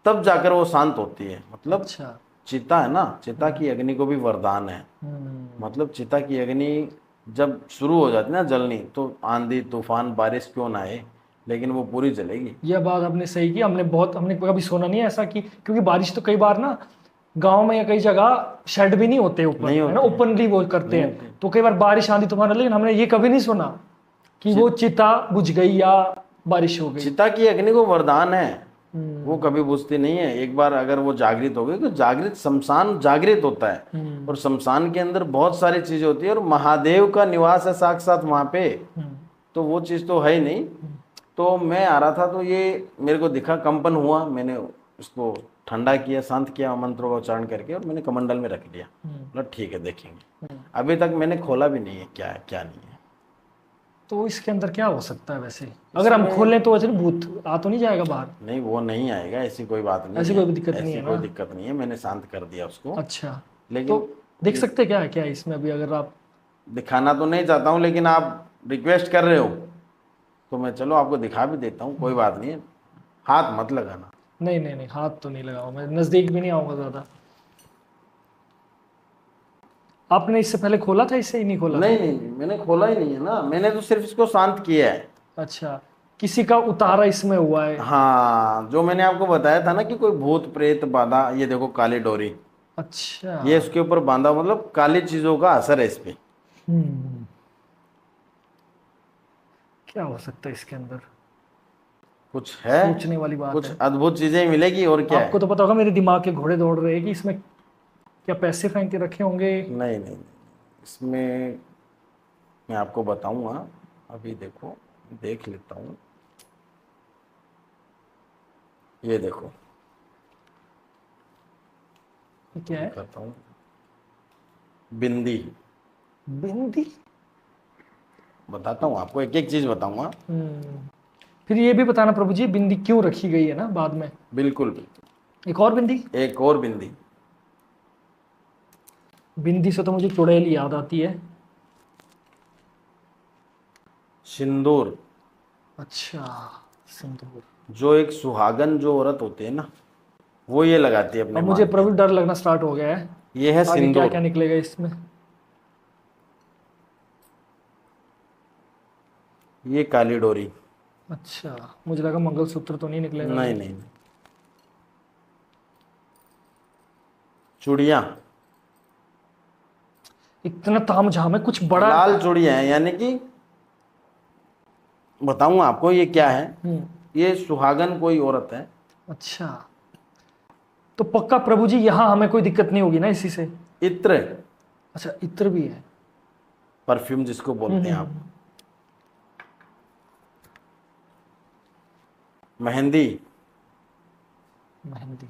तब जाकर वो शांत होती है। मतलब अच्छा। चिता है ना, चिता की अग्नि को भी वरदान है। हम्म, मतलब चिता की अग्नि जब शुरू हो जाती है ना जलनी, तो आंधी तूफान बारिश क्यों ना आए, लेकिन वो पूरी जलेगी। यह बात आपने सही की। हमने कभी सुना नहीं है ऐसा कि, क्योंकि बारिश तो कई बार ना गांव में या कई जगह शेड भी नहीं होते ऊपर, नहीं है ना, होती है, ओपनली वो करते नहीं हैं। होती। तो कई बार बारिश आंधी तूफान आए, लेकिन हमने ये कभी नहीं सुना कि वो चि- चिता बुझ गई या बारिश हो गई। चिता की अग्नि को वरदान है, वो हम्म, कभी बुझती नहीं है। एक बार अगर वो जागृत हो गई, तो जागृत शमशान जागृत होता है। हम्म, और शमशान के अंदर बहुत सारी चीजें होती है, और महादेव का निवास है साक्षात वहां पे, हम्म, तो वो चीज तो है ही नहीं। तो मैं आ रहा था, तो ये मेरे को दिखा, कंपन हुआ, मैंने उसको ठंडा किया, शांत किया मंत्रों का उच्चारण करके, और मैंने कमंडल में रख लिया। हम्म, बोला ठीक है, देखेंगे। हम्म। अभी तक मैंने खोला भी नहीं है क्या है क्या नहीं है। तो इसके अंदर क्या हो सकता है वैसे? अगर हम इसमें खोलें तो वैसे भूत आ तो नहीं जाएगा बाहर? नहीं, वो नहीं आएगा, ऐसी कोई बात नहीं ऐसी है। कोई भी दिक्कत नहीं ऐसी है कोई ना? दिक्कत नहीं है, मैंने शांत कर दिया उसको। अच्छा। तो लेकिन देख ये सकते क्या है, क्या है इसमें अभी, अगर आप? दिखाना तो नहीं चाहता हूँ, लेकिन आप रिक्वेस्ट कर रहे हो, तो मैं चलो आपको दिखा भी देता हूँ, कोई बात नहीं है। हाथ मत लगाना। नहीं नहीं नहीं, हाथ तो नहीं लगाऊंगा, मैं नजदीक भी नहीं आऊंगा ज्यादा। आपने इससे पहले खोला था, इससे ही नहीं खोला था? नहीं नहीं नहीं, मैंने खोला ही नहीं है ना, मैंने तो सिर्फ इसको शांत किया है। अच्छा, किसी का उतारा इसमें हुआ है? हाँ, जो मैंने आपको बताया था ना कि कोई भूत प्रेत बाधा, ये देखो काली डोरी, अच्छा। ये इसके ऊपर बांधा, मतलब काली चीजों का असर है इस पे। हम्म, क्या हो सकता है इसके अंदर? कुछ है, सोचने वाली बात कुछ है। अद्भुत चीजें मिलेगी, और क्या आपको है। तो पता होगा मेरे दिमाग के घोड़े दौड़ रहे हैं कि इसमें क्या पैसे फेंक के रखे होंगे। नहीं नहीं नहीं, इसमें मैं आपको बताऊंगा। अभी देखो, देख लेता हूँ। ये देखो, ये आपको क्या है? दिखाता हूँ। बिंदी, बिंदी? बताता हूँ आपको, एक एक चीज बताऊंगा। हम्म, फिर ये भी बताना प्रभु जी, बिंदी क्यों रखी गई है ना बाद में? बिल्कुल बिल्कुल। एक और बिंदी? एक और बिंदी। बिंदी से तो मुझे चुड़ैल याद आती है। सिंदूर, अच्छा, सिंदूर। जो एक सुहागन जो औरत होती है ना, वो ये लगाती है अपने अब मुझे मांग के प्रभु अंदर। डर लगना स्टार्ट हो गया है। ये है आगे क्या क्या सिंदूर। निकलेगा इसमें? ये काली डोरी। अच्छा, मुझे लगा मंगलसूत्र तो नहीं निकलेगा नहीं आगे। नहीं नहीं। चूड़ियां, इतना तामझाम है, कुछ बड़ा? लाल चूड़ियां हैं, यानी कि बताऊंगा आपको ये क्या है। हम्म, ये सुहागन कोई औरत है। अच्छा। तो पक्का प्रभु जी यहाँ हमें कोई दिक्कत नहीं होगी ना इसी से? इत्र, अच्छा, इत्र भी है? परफ्यूम जिसको बोलते हैं आप। मेहंदी, मेहंदी।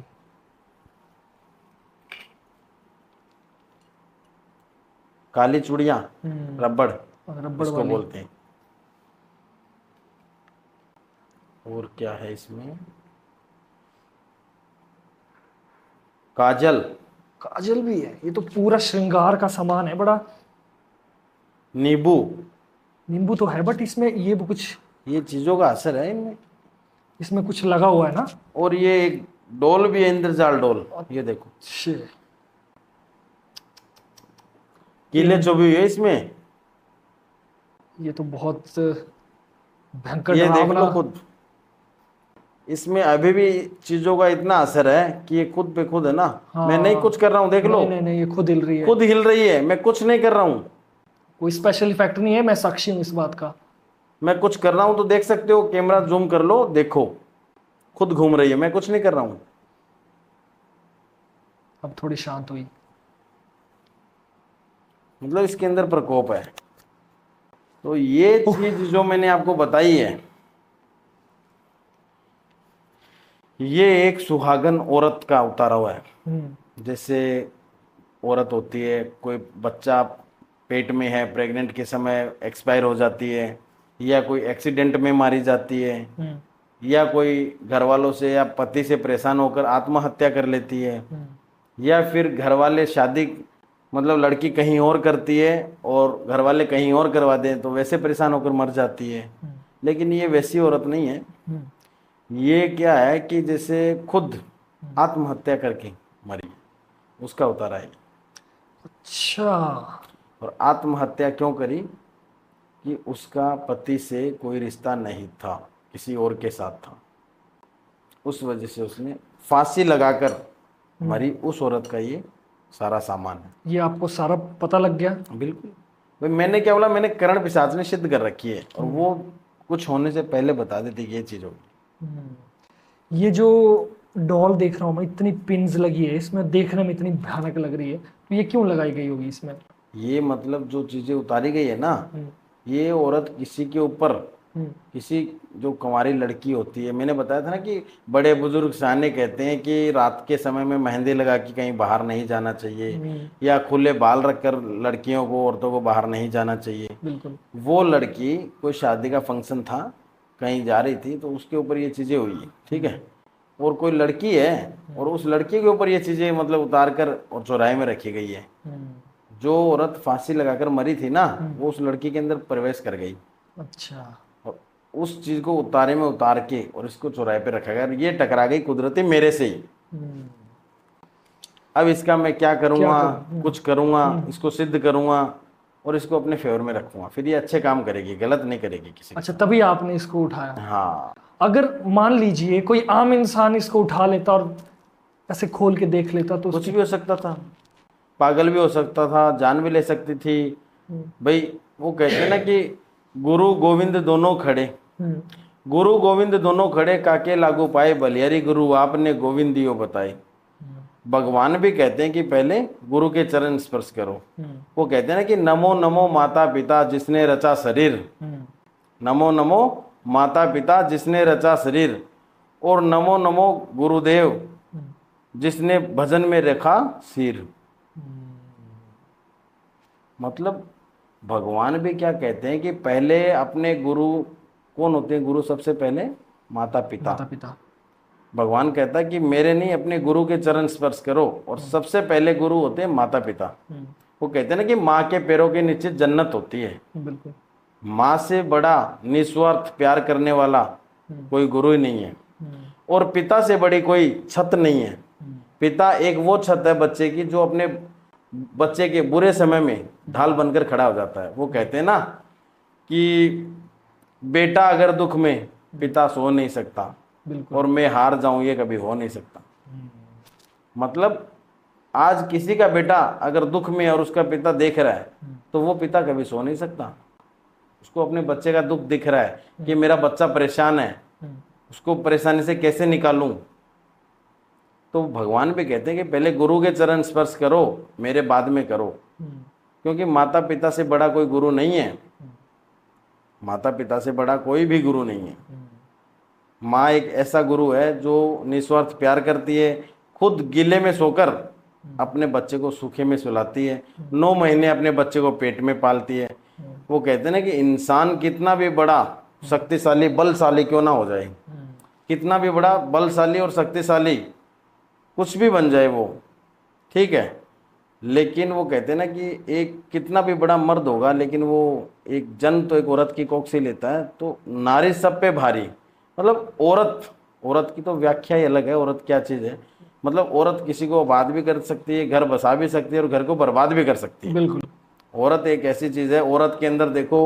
काली चूड़ियां, रबड़ रबड़ इसको वाली। बोलते हैं। और क्या है इसमें, काजल, काजल भी है? ये तो पूरा श्रृंगार का सामान है बड़ा। नींबू, नींबू तो है, बट इसमें ये भी कुछ, ये चीजों का असर है इनमें। इसमें कुछ लगा हुआ है ना? और ये एक डोल भी है, इंद्रजाल डोल, ये देखो, अच्छे। कीले चुभी हुई है इसमें। ये तो बहुत भयंकर ये देख डरावना। लो खुद, इसमें अभी भी चीजों का इतना असर है कि ये खुद पे खुद है ना। मैं नहीं हाँ। कुछ कर रहा हूं, देख लो, नहीं नहीं नहीं, ये खुद हिल रही है। खुद हिल रही है, मैं कुछ नहीं कर रहा हूं। कोई स्पेशल इफेक्ट नहीं है, मैं साक्षी हूँ इस बात का। मैं कुछ कर रहा हूं तो देख सकते हो, कैमरा जूम कर लो, देखो, खुद घूम रही है, मैं कुछ नहीं कर रहा हूं। अब थोड़ी शांत हुई। मतलब इसके अंदर प्रकोप है। तो ये चीज जो मैंने आपको बताई है, ये एक सुहागन औरत का उतारा हुआ है। जैसे औरत होती है, कोई बच्चा पेट में है, प्रेग्नेंट के समय एक्सपायर हो जाती है, या कोई एक्सीडेंट में मारी जाती है, या कोई घर वालों से या पति से परेशान होकर आत्महत्या कर लेती है, या फिर घर वाले शादी मतलब लड़की कहीं और करती है और घर वाले कहीं और करवा दें तो वैसे परेशान होकर मर जाती है। लेकिन ये वैसी औरत नहीं है। ये क्या है कि जैसे खुद आत्महत्या करके मरी, उसका उतारा है। अच्छा। और आत्महत्या क्यों करी? कि उसका पति से कोई रिश्ता नहीं था, किसी और के साथ था, उस वजह से उसने फांसी लगाकर मरी। उस औरत का ये सारा सामान है। ये आपको सारा पता लग गया? बिल्कुल भाई, मैंने क्या बोला, मैंने करण पिशाच ने सिद्ध कर रखी है, और वो कुछ होने से पहले बता देती कि ये चीज होगी। ये जो डॉल देख रहा हूँ मैं, इतनी पिन्स लगी है इसमें, देखने में इतनी भयानक लग रही है, तो ये क्यों लगाई गई होगी इसमें? ये मतलब जो चीजें उतारी गई है ना, ये औरत किसी के ऊपर, किसी जो कुंवारी लड़की होती है, मैंने बताया था ना कि बड़े बुजुर्ग सियाने कहते हैं कि रात के समय में मेहंदी लगा के कहीं बाहर नहीं जाना चाहिए, या खुले बाल रखकर लड़कियों को, औरतों को बाहर नहीं जाना चाहिए। बिल्कुल। वो लड़की, कोई शादी का फंक्शन था, कहीं जा रही थी, तो उसके ऊपर ये चीजें हुई, ठीक है। और कोई लड़की है, और उस लड़की के ऊपर ये चीजें मतलब उतार कर और चौराहे में रखी गई है। जो औरत फांसी लगाकर मरी थी ना, वो उस लड़की के अंदर प्रवेश कर गई। अच्छा। और उस चीज को उतारे में उतार के और इसको चौराहे पे रखा गया। ये टकरा गई कुदरती मेरे से ही। अब इसका मैं क्या करूंगा? कुछ करूंगा, इसको सिद्ध करूंगा और इसको अपने फेवर में रखूंगा, फिर ये अच्छे काम करेगी, गलत नहीं करेगी किसी। अच्छा, तभी आपने इसको उठाया? हाँ। अगर मान लीजिए कोई आम इंसान इसको उठा लेता और ऐसे खोल के देख लेता तो कुछ भी हो सकता था, पागल भी हो सकता था, जान भी ले सकती थी भाई। वो कहते हैं ना कि गुरु गोविंद दोनों खड़े, गुरु गोविंद दोनों खड़े, काके लागू पाए, बलियारी गुरु आपने गोविंदियो बताए। भगवान भी कहते हैं कि पहले गुरु के चरण स्पर्श करो। वो कहते हैं ना कि नमो नमो माता पिता जिसने रचा शरीर, नमो नमो माता पिता जिसने रचा शरीर, और नमो नमो गुरुदेव जिसने भजन में रखा सिर। मतलब भगवान भी क्या कहते हैं कि पहले अपने गुरु कौन होते हैं? गुरु सबसे पहले माता पिता। माता पिता। भगवान कहता है कि मेरे नहीं, अपने गुरु के चरण स्पर्श करो, और सबसे पहले गुरु होते हैं माता पिता। वो कहते हैं ना कि माँ के पैरों के नीचे जन्नत होती है। बिल्कुल। माँ से बड़ा निस्वार्थ प्यार करने वाला कोई गुरु ही नहीं है, और पिता से बड़ी कोई छत नहीं है। पिता एक वो छत है बच्चे की, जो अपने बच्चे के बुरे समय में ढाल बनकर खड़ा हो जाता है। वो कहते हैं ना कि बेटा अगर दुख में, पिता सो नहीं सकता, और मैं हार जाऊं ये कभी हो नहीं सकता। मतलब आज किसी का बेटा अगर दुख में और उसका पिता देख रहा है, तो वो पिता कभी सो नहीं सकता। उसको अपने बच्चे का दुख दिख रहा है कि मेरा बच्चा परेशान है, उसको परेशानी से कैसे निकालूं। तो भगवान भी कहते हैं कि पहले गुरु के चरण स्पर्श करो, मेरे बाद में करो, क्योंकि माता पिता से बड़ा कोई गुरु नहीं है। माता पिता से बड़ा कोई भी गुरु नहीं है। माँ एक ऐसा गुरु है जो निस्वार्थ प्यार करती है, खुद गीले में सोकर अपने बच्चे को सूखे में सुलाती है, 9 महीने अपने बच्चे को पेट में पालती है। वो कहते हैं ना कि इंसान कितना भी बड़ा शक्तिशाली बलशाली क्यों ना हो जाए, कितना भी बड़ा बलशाली और शक्तिशाली कुछ भी बन जाए वो, ठीक है, लेकिन वो कहते हैं ना कि एक कितना भी बड़ा मर्द होगा, लेकिन वो एक जन्म तो एक औरत की कोख से लेता है। तो नारी सब पे भारी, मतलब औरत की तो व्याख्या ही अलग है। औरत क्या चीज़ है? मतलब औरत किसी को आबाद भी कर सकती है, घर बसा भी सकती है, और घर को बर्बाद भी कर सकती है। बिल्कुल। औरत एक ऐसी चीज़ है, औरत के अंदर देखो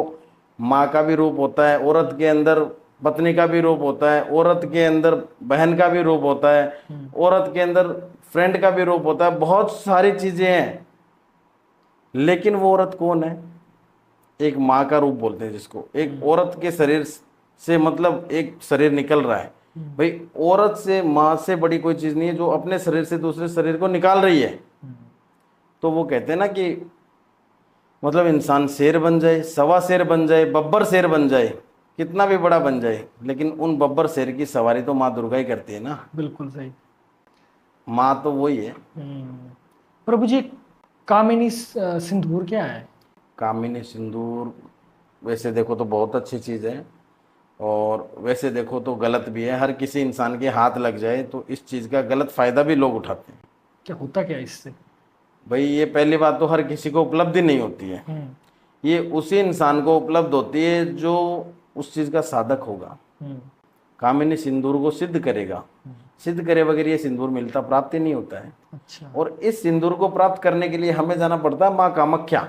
माँ का भी रूप होता है, औरत के अंदर पत्नी का भी रूप होता है, औरत के अंदर बहन का भी रूप होता है, औरत के अंदर फ्रेंड का भी रूप होता है, बहुत सारी चीजें हैं। लेकिन वो औरत कौन है? एक माँ का रूप बोलते हैं जिसको। एक औरत के शरीर से मतलब एक शरीर निकल रहा है भाई, औरत से माँ से बड़ी कोई चीज नहीं है जो अपने शरीर से दूसरे शरीर को निकाल रही है। तो वो कहते हैं ना कि मतलब इंसान शेर बन जाए, सवा शेर बन जाए, बब्बर शेर बन जाए, कितना भी बड़ा बन जाए, लेकिन उन बब्बर शेर की सवारी तो माँ दुर्गा ही करती है ना। बिल्कुल सही। माँ तो वही है। प्रभु जी, कामिनी सिंदूर क्या है? कामिनी सिंदूर वैसे देखो तो बहुत अच्छी चीज़ है, और वैसे देखो तो गलत भी है। हर किसी इंसान के हाथ लग जाए तो इस चीज़ का गलत फायदा भी लोग उठाते हैं। क्या होता क्या है इससे? भाई ये पहली बात तो हर किसी को उपलब्धि नहीं होती है। हम्म। ये उसी इंसान को उपलब्ध होती है जो उस चीज़ का साधक होगा, हम्म। कामिनी सिंदूर को सिद्ध करेगा। सिद्ध करे बगैर ये सिंदूर मिलता, प्राप्त ही नहीं होता है। अच्छा। और इस सिंदूर को प्राप्त करने के लिए हमें जाना पड़ता है माँ कामाख्या।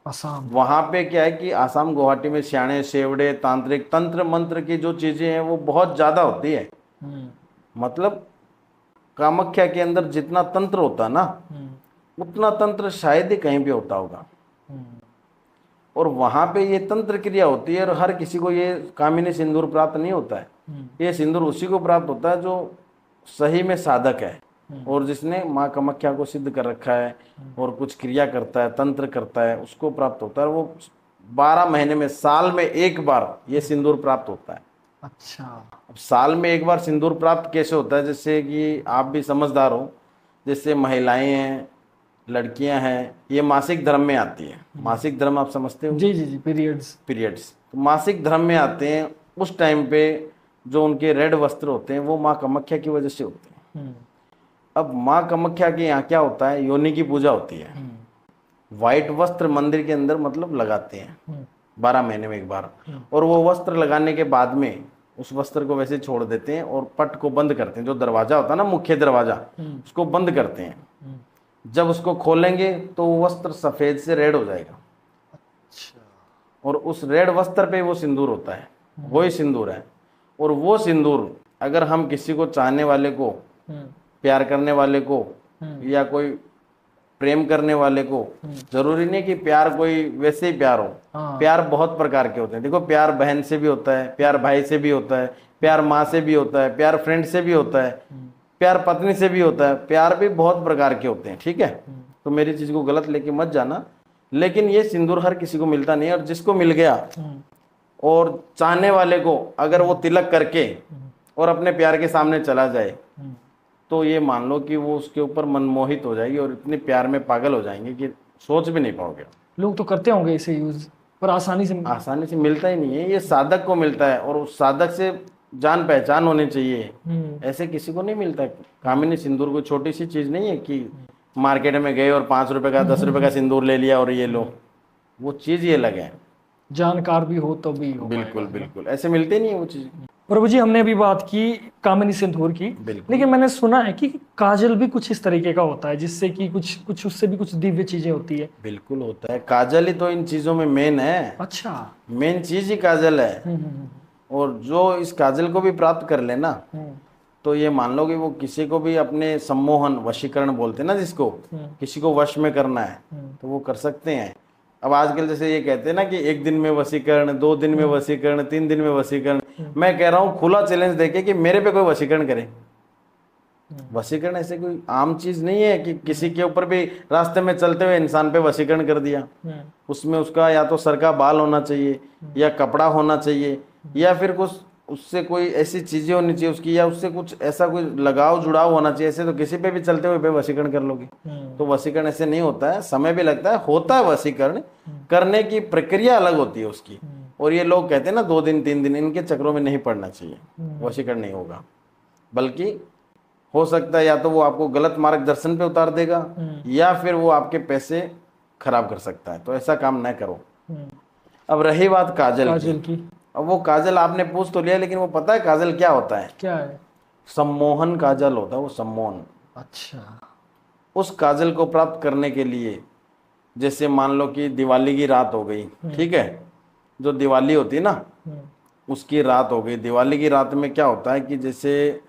आसाम। वहां पे क्या है कि आसाम गुवाहाटी में श्याणे सेवड़े तांत्रिक तंत्र मंत्र की जो चीजें हैं वो बहुत ज्यादा होती है। हम्म। मतलब कामाख्या के अंदर जितना तंत्र होता है ना, हम्म। उतना तंत्र शायद ही कहीं भी होता होगा। हम्म। और वहां पे ये तंत्र क्रिया होती है, और हर किसी को ये कामिनी सिंदूर प्राप्त नहीं होता है। ये सिंदूर उसी को प्राप्त होता है जो सही में साधक है, और जिसने माँ कामाख्या को सिद्ध कर रखा है और कुछ क्रिया करता है, तंत्र करता है, उसको प्राप्त होता है। वो 12 महीने में, साल में एक बार ये सिंदूर प्राप्त होता है। अच्छा। अब साल में एक बार सिंदूर प्राप्त कैसे होता है? जैसे कि आप भी समझदार हो, जैसे महिलाएं हैं, लड़कियां हैं, ये मासिक धर्म में आती है। मासिक धर्म आप समझते हो? जी जी जी, पीरियड्स। पीरियड्स। तो मासिक धर्म में आते हैं, उस टाइम पे जो उनके रेड वस्त्र होते हैं वो माँ कामाख्या की वजह से होते हैं। अब माँ कामाख्या के यहाँ क्या होता है, योनि की पूजा होती है। वाइट वस्त्र मंदिर के अंदर मतलब लगाते हैं 12 महीने में एक बार, और वो वस्त्र लगाने के बाद में उस वस्त्र को वैसे छोड़ देते हैं और पट को बंद करते हैं। जो दरवाजा होता है ना, मुख्य दरवाजा, उसको बंद करते हैं। जब उसको खोलेंगे तो वो वस्त्र सफेद से रेड हो जाएगा। अच्छा। और उस रेड वस्त्र पे वो सिंदूर होता है, वही सिंदूर है। और वो सिंदूर अगर हम किसी को चाहने वाले को, प्यार करने वाले को, या कोई प्रेम करने वाले को, जरूरी नहीं कि प्यार कोई वैसे ही प्यार हो। प्यार बहुत प्रकार के होते हैं। देखो, प्यार बहन से भी होता है, प्यार भाई से भी होता है, प्यार माँ से भी होता है, प्यार फ्रेंड से भी होता है, प्यार पत्नी से भी होता है। प्यार भी बहुत प्रकार के होते हैं, ठीक है? तो मेरी चीज को गलत लेके मत जाना। लेकिन ये सिंदूर हर किसी को मिलता नहीं है, और जिसको मिल गया और चाहने वाले को अगर वो तिलक करके और अपने प्यार के सामने चला जाए, तो ये मान लो कि वो उसके ऊपर मनमोहित हो जाएगी और इतने प्यार में पागल हो जाएंगे कि सोच भी नहीं पाओगे। लोग तो करते होंगे इसे यूज, पर आसानी से मिलता ही नहीं है। ये साधक को मिलता है, और उस साधक से जान पहचान होनी चाहिए। ऐसे किसी को नहीं मिलता। कामिनी सिंदूर कोई छोटी सी चीज नहीं है कि मार्केट में गए और 5 रुपए का 10 रुपए का सिंदूर ले लिया और ये लो। वो चीज ये लगे, जानकार भी हो तो भी हो। बिल्कुल बिल्कुल, ऐसे मिलते नहीं है वो चीज। प्रभु जी, हमने अभी बात की कामिनी सिंदूर की, लेकिन मैंने सुना है कि काजल भी कुछ इस तरीके का होता है, जिससे कि कुछ उससे भी कुछ दिव्य चीजें होती है। बिल्कुल होता है, काजल ही तो इन चीजों में मेन है। अच्छा। मेन चीज ही काजल है। और जो इस काजल को भी प्राप्त कर लेना, तो ये मान लो कि वो किसी को भी अपने सम्मोहन, वशीकरण बोलते हैं ना जिसको, किसी को वश में करना है तो वो कर सकते हैं। अब आजकल जैसे ये कहते हैं ना कि 1 दिन में वशीकरण, 2 दिन में वशीकरण, 3 दिन में वशीकरण। मैं कह रहा हूँ खुला चैलेंज देके कि मेरे पे कोई वशीकरण करे। वशीकरण ऐसे कोई आम चीज नहीं है कि किसी के ऊपर भी रास्ते में चलते हुए इंसान पे वशीकरण कर दिया। उसमें उसका या तो सर का बाल होना चाहिए, या कपड़ा होना चाहिए, या फिर कुछ उससे कोई ऐसी चीजें होनी चाहिए उसकी, या उससे कुछ ऐसा कोई लगाव जुड़ाव होना चाहिए। ऐसे तो किसी पे भी चलते हुए पे वशीकरण कर लोगे। तो वशीकरण ऐसे नहीं होता है, समय भी लगता है। होता है वशीकरण, करने की प्रक्रिया अलग होती है उसकी। और ये लोग कहते हैं ना 2 दिन 3 दिन, इनके चक्रों में नहीं पड़ना चाहिए। वशीकरण नहीं होगा, बल्कि हो सकता है या तो वो आपको गलत मार्गदर्शन पे उतार देगा, या फिर वो आपके पैसे खराब कर सकता है। तो ऐसा काम न करो। अब रही बात काजल की। अब वो काजल आपने पूछ तो लिया, लेकिन वो पता है काजल क्या होता है? क्या है? सम्मोहन काजल होता है वो, सम्मोहन। अच्छा। उस काजल को प्राप्त करने के लिए, जैसे मान लो कि दिवाली की रात हो गई, ठीक है? जो दिवाली होती है ना, उसकी रात हो गई। दिवाली की रात में क्या होता है कि जैसे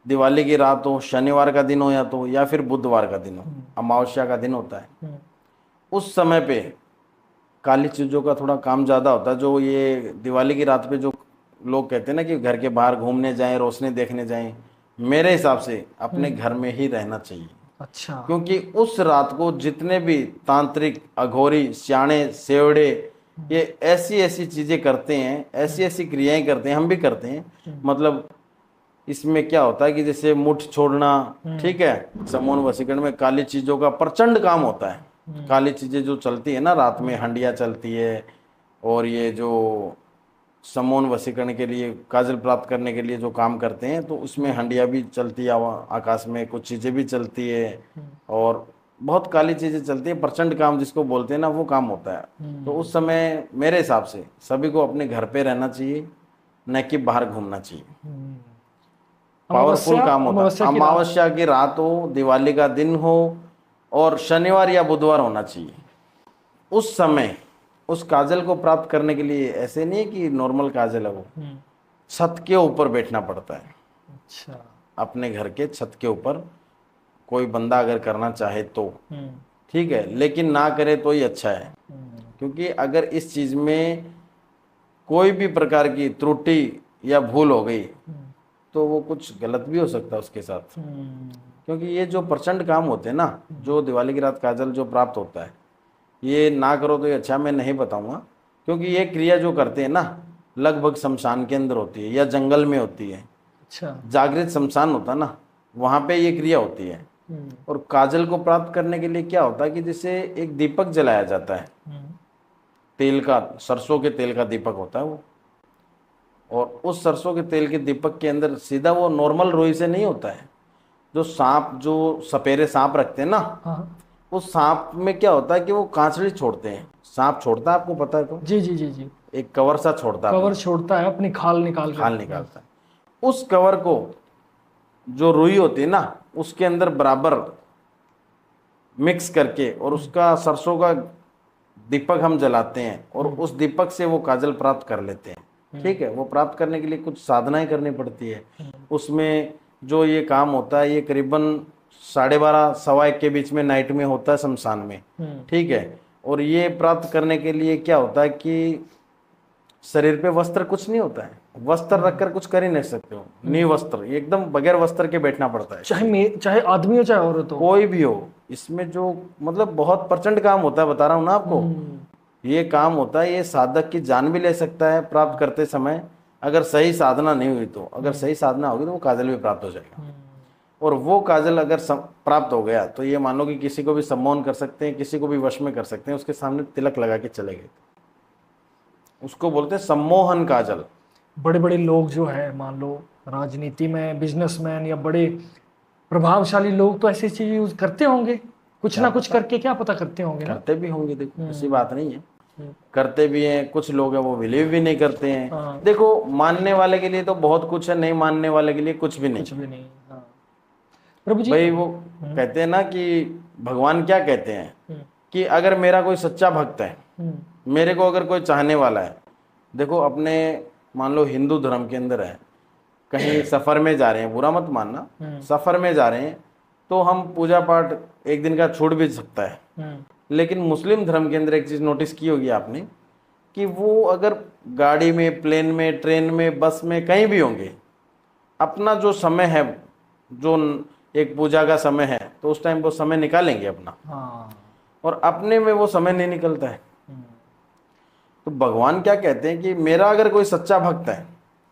दिवाली की रात हो, शनिवार का दिन हो या फिर बुधवार का दिन हो, अमावस्या का दिन होता है, उस समय पे काली चीज़ों का थोड़ा काम ज़्यादा होता है। जो ये दिवाली की रात पे जो लोग कहते हैं ना कि घर के बाहर घूमने जाएं, रोशनी देखने जाएं, मेरे हिसाब से अपने घर में ही रहना चाहिए। अच्छा। क्योंकि उस रात को जितने भी तांत्रिक, अघोरी, स्याणे, सेवड़े, ये ऐसी ऐसी चीजें करते हैं, ऐसी ऐसी क्रियाएं करते हैं, हम भी करते हैं। मतलब इसमें क्या होता है कि जैसे मुठ छोड़ना, ठीक है, समूह वशीकरण में काली चीजों का प्रचंड काम होता है। काली चीजें जो चलती है ना रात में, हंडिया चलती है, और ये जो समोन वशीकरण के लिए, काजल प्राप्त करने के लिए जो काम करते हैं, तो उसमें हंडिया भी चलती है, आकाश में कुछ चीजें भी चलती है, और बहुत काली चीजें चलती है। प्रचंड काम जिसको बोलते हैं ना, वो काम होता है। तो उस समय मेरे हिसाब से सभी को अपने घर पे रहना चाहिए, न कि बाहर घूमना चाहिए। पावरफुल काम होता है। अमावस्या की रात हो, दिवाली का दिन हो, और शनिवार या बुधवार होना चाहिए। उस समय उस काजल को प्राप्त करने के लिए ऐसे नहीं है कि नॉर्मल काजल है, वो छत के ऊपर बैठना पड़ता है। अच्छा। अपने घर के छत के ऊपर कोई बंदा अगर करना चाहे तो ठीक है, लेकिन ना करे तो ही अच्छा है। क्योंकि अगर इस चीज में कोई भी प्रकार की त्रुटि या भूल हो गई तो वो कुछ गलत भी हो सकता है उसके साथ। क्योंकि ये जो प्रचंड काम होते हैं ना, जो दिवाली की रात काजल जो प्राप्त होता है, ये ना करो तो ये अच्छा। मैं नहीं बताऊंगा, क्योंकि ये क्रिया जो करते हैं ना, लगभग शमशान के अंदर होती है या जंगल में होती है। अच्छा। जागृत शमशान होता है ना, वहां पे ये क्रिया होती है। और काजल को प्राप्त करने के लिए क्या होता है कि जैसे एक दीपक जलाया जाता है, तेल का, सरसों के तेल का दीपक होता है वो, और उस सरसों के तेल के दीपक के अंदर सीधा वो नॉर्मल रुई से नहीं होता है। जो सांप, जो सपेरे सांप रखते हैं ना, हाँ। उस सांप में क्या होता है कि वो कांचड़ी छोड़ते हैं। सांप छोड़ता है, आपको पता है? तो जी जी जी जी। एक कवर सा छोड़ता है, कवर अपना छोड़ता है, अपनी खाल निकाल के। खाल निकालता है। उस कवर को जो रुई होती है ना, उसके अंदर बराबर मिक्स करके, और उसका सरसों का दीपक हम जलाते हैं, और उस दीपक से वो काजल प्राप्त कर लेते हैं। ठीक है, वो प्राप्त करने के लिए कुछ साधनाएं करनी पड़ती है। उसमें जो ये काम होता है, ये करीबन 12:30 1:15 के बीच में नाइट में होता है शमशान में। ठीक है, और ये प्राप्त करने के लिए क्या होता है कि शरीर पे वस्त्र कुछ नहीं होता है, वस्त्र रखकर कुछ कर ही नहीं सकते हो, निवस्त्र, एकदम बगैर वस्त्र के बैठना पड़ता है। चाहे आदमी हो चाहे औरत हो, कोई भी हो। इसमें जो मतलब बहुत प्रचंड काम होता है, बता रहा हूँ ना आपको। ये काम होता है, ये साधक की जान भी ले सकता है प्राप्त करते समय, अगर सही साधना नहीं हुई तो। अगर सही साधना होगी तो वो काजल भी प्राप्त हो जाएगा। और वो काजल अगर प्राप्त हो गया तो ये मान लो कि किसी को भी सम्मोहन कर सकते हैं, किसी को भी वश में कर सकते हैं, उसके सामने तिलक लगा के चले गए, उसको बोलते हैं सम्मोहन काजल। बड़े बड़े लोग जो है, मान लो राजनीति में, बिजनेसमैन या बड़े प्रभावशाली लोग, तो ऐसी चीज यूज करते होंगे, कुछ ना कुछ करके, क्या पता करते होंगे ना। करते भी होंगे, देखो ऐसी बात नहीं है, करते भी हैं। कुछ लोग हैं वो बिलीव भी नहीं करते हैं। हाँ। देखो, मानने वाले के लिए तो बहुत कुछ है, नहीं मानने वाले के लिए कुछ भी नहीं। कुछ भी नहीं। हाँ। प्रभु जी, भाई वो कहते हैं ना कि भगवान क्या कहते हैं कि अगर मेरा कोई सच्चा भक्त है, मेरे को अगर कोई चाहने वाला है, देखो अपने मान लो हिंदू धर्म के अंदर है, कहीं सफर में जा रहे हैं, बुरा मत मानना, सफर में जा रहे हैं तो हम पूजा पाठ एक दिन का छूट भी सकता है। लेकिन मुस्लिम धर्म के अंदर एक चीज नोटिस की होगी आपने कि वो अगर गाड़ी में, प्लेन में, ट्रेन में, बस में, कहीं भी होंगे, अपना जो समय है, जो एक पूजा का समय है, तो उस टाइम वो समय निकालेंगे अपना। हाँ। और अपने में वो समय नहीं निकलता है। तो भगवान क्या कहते हैं कि मेरा अगर कोई सच्चा भक्त है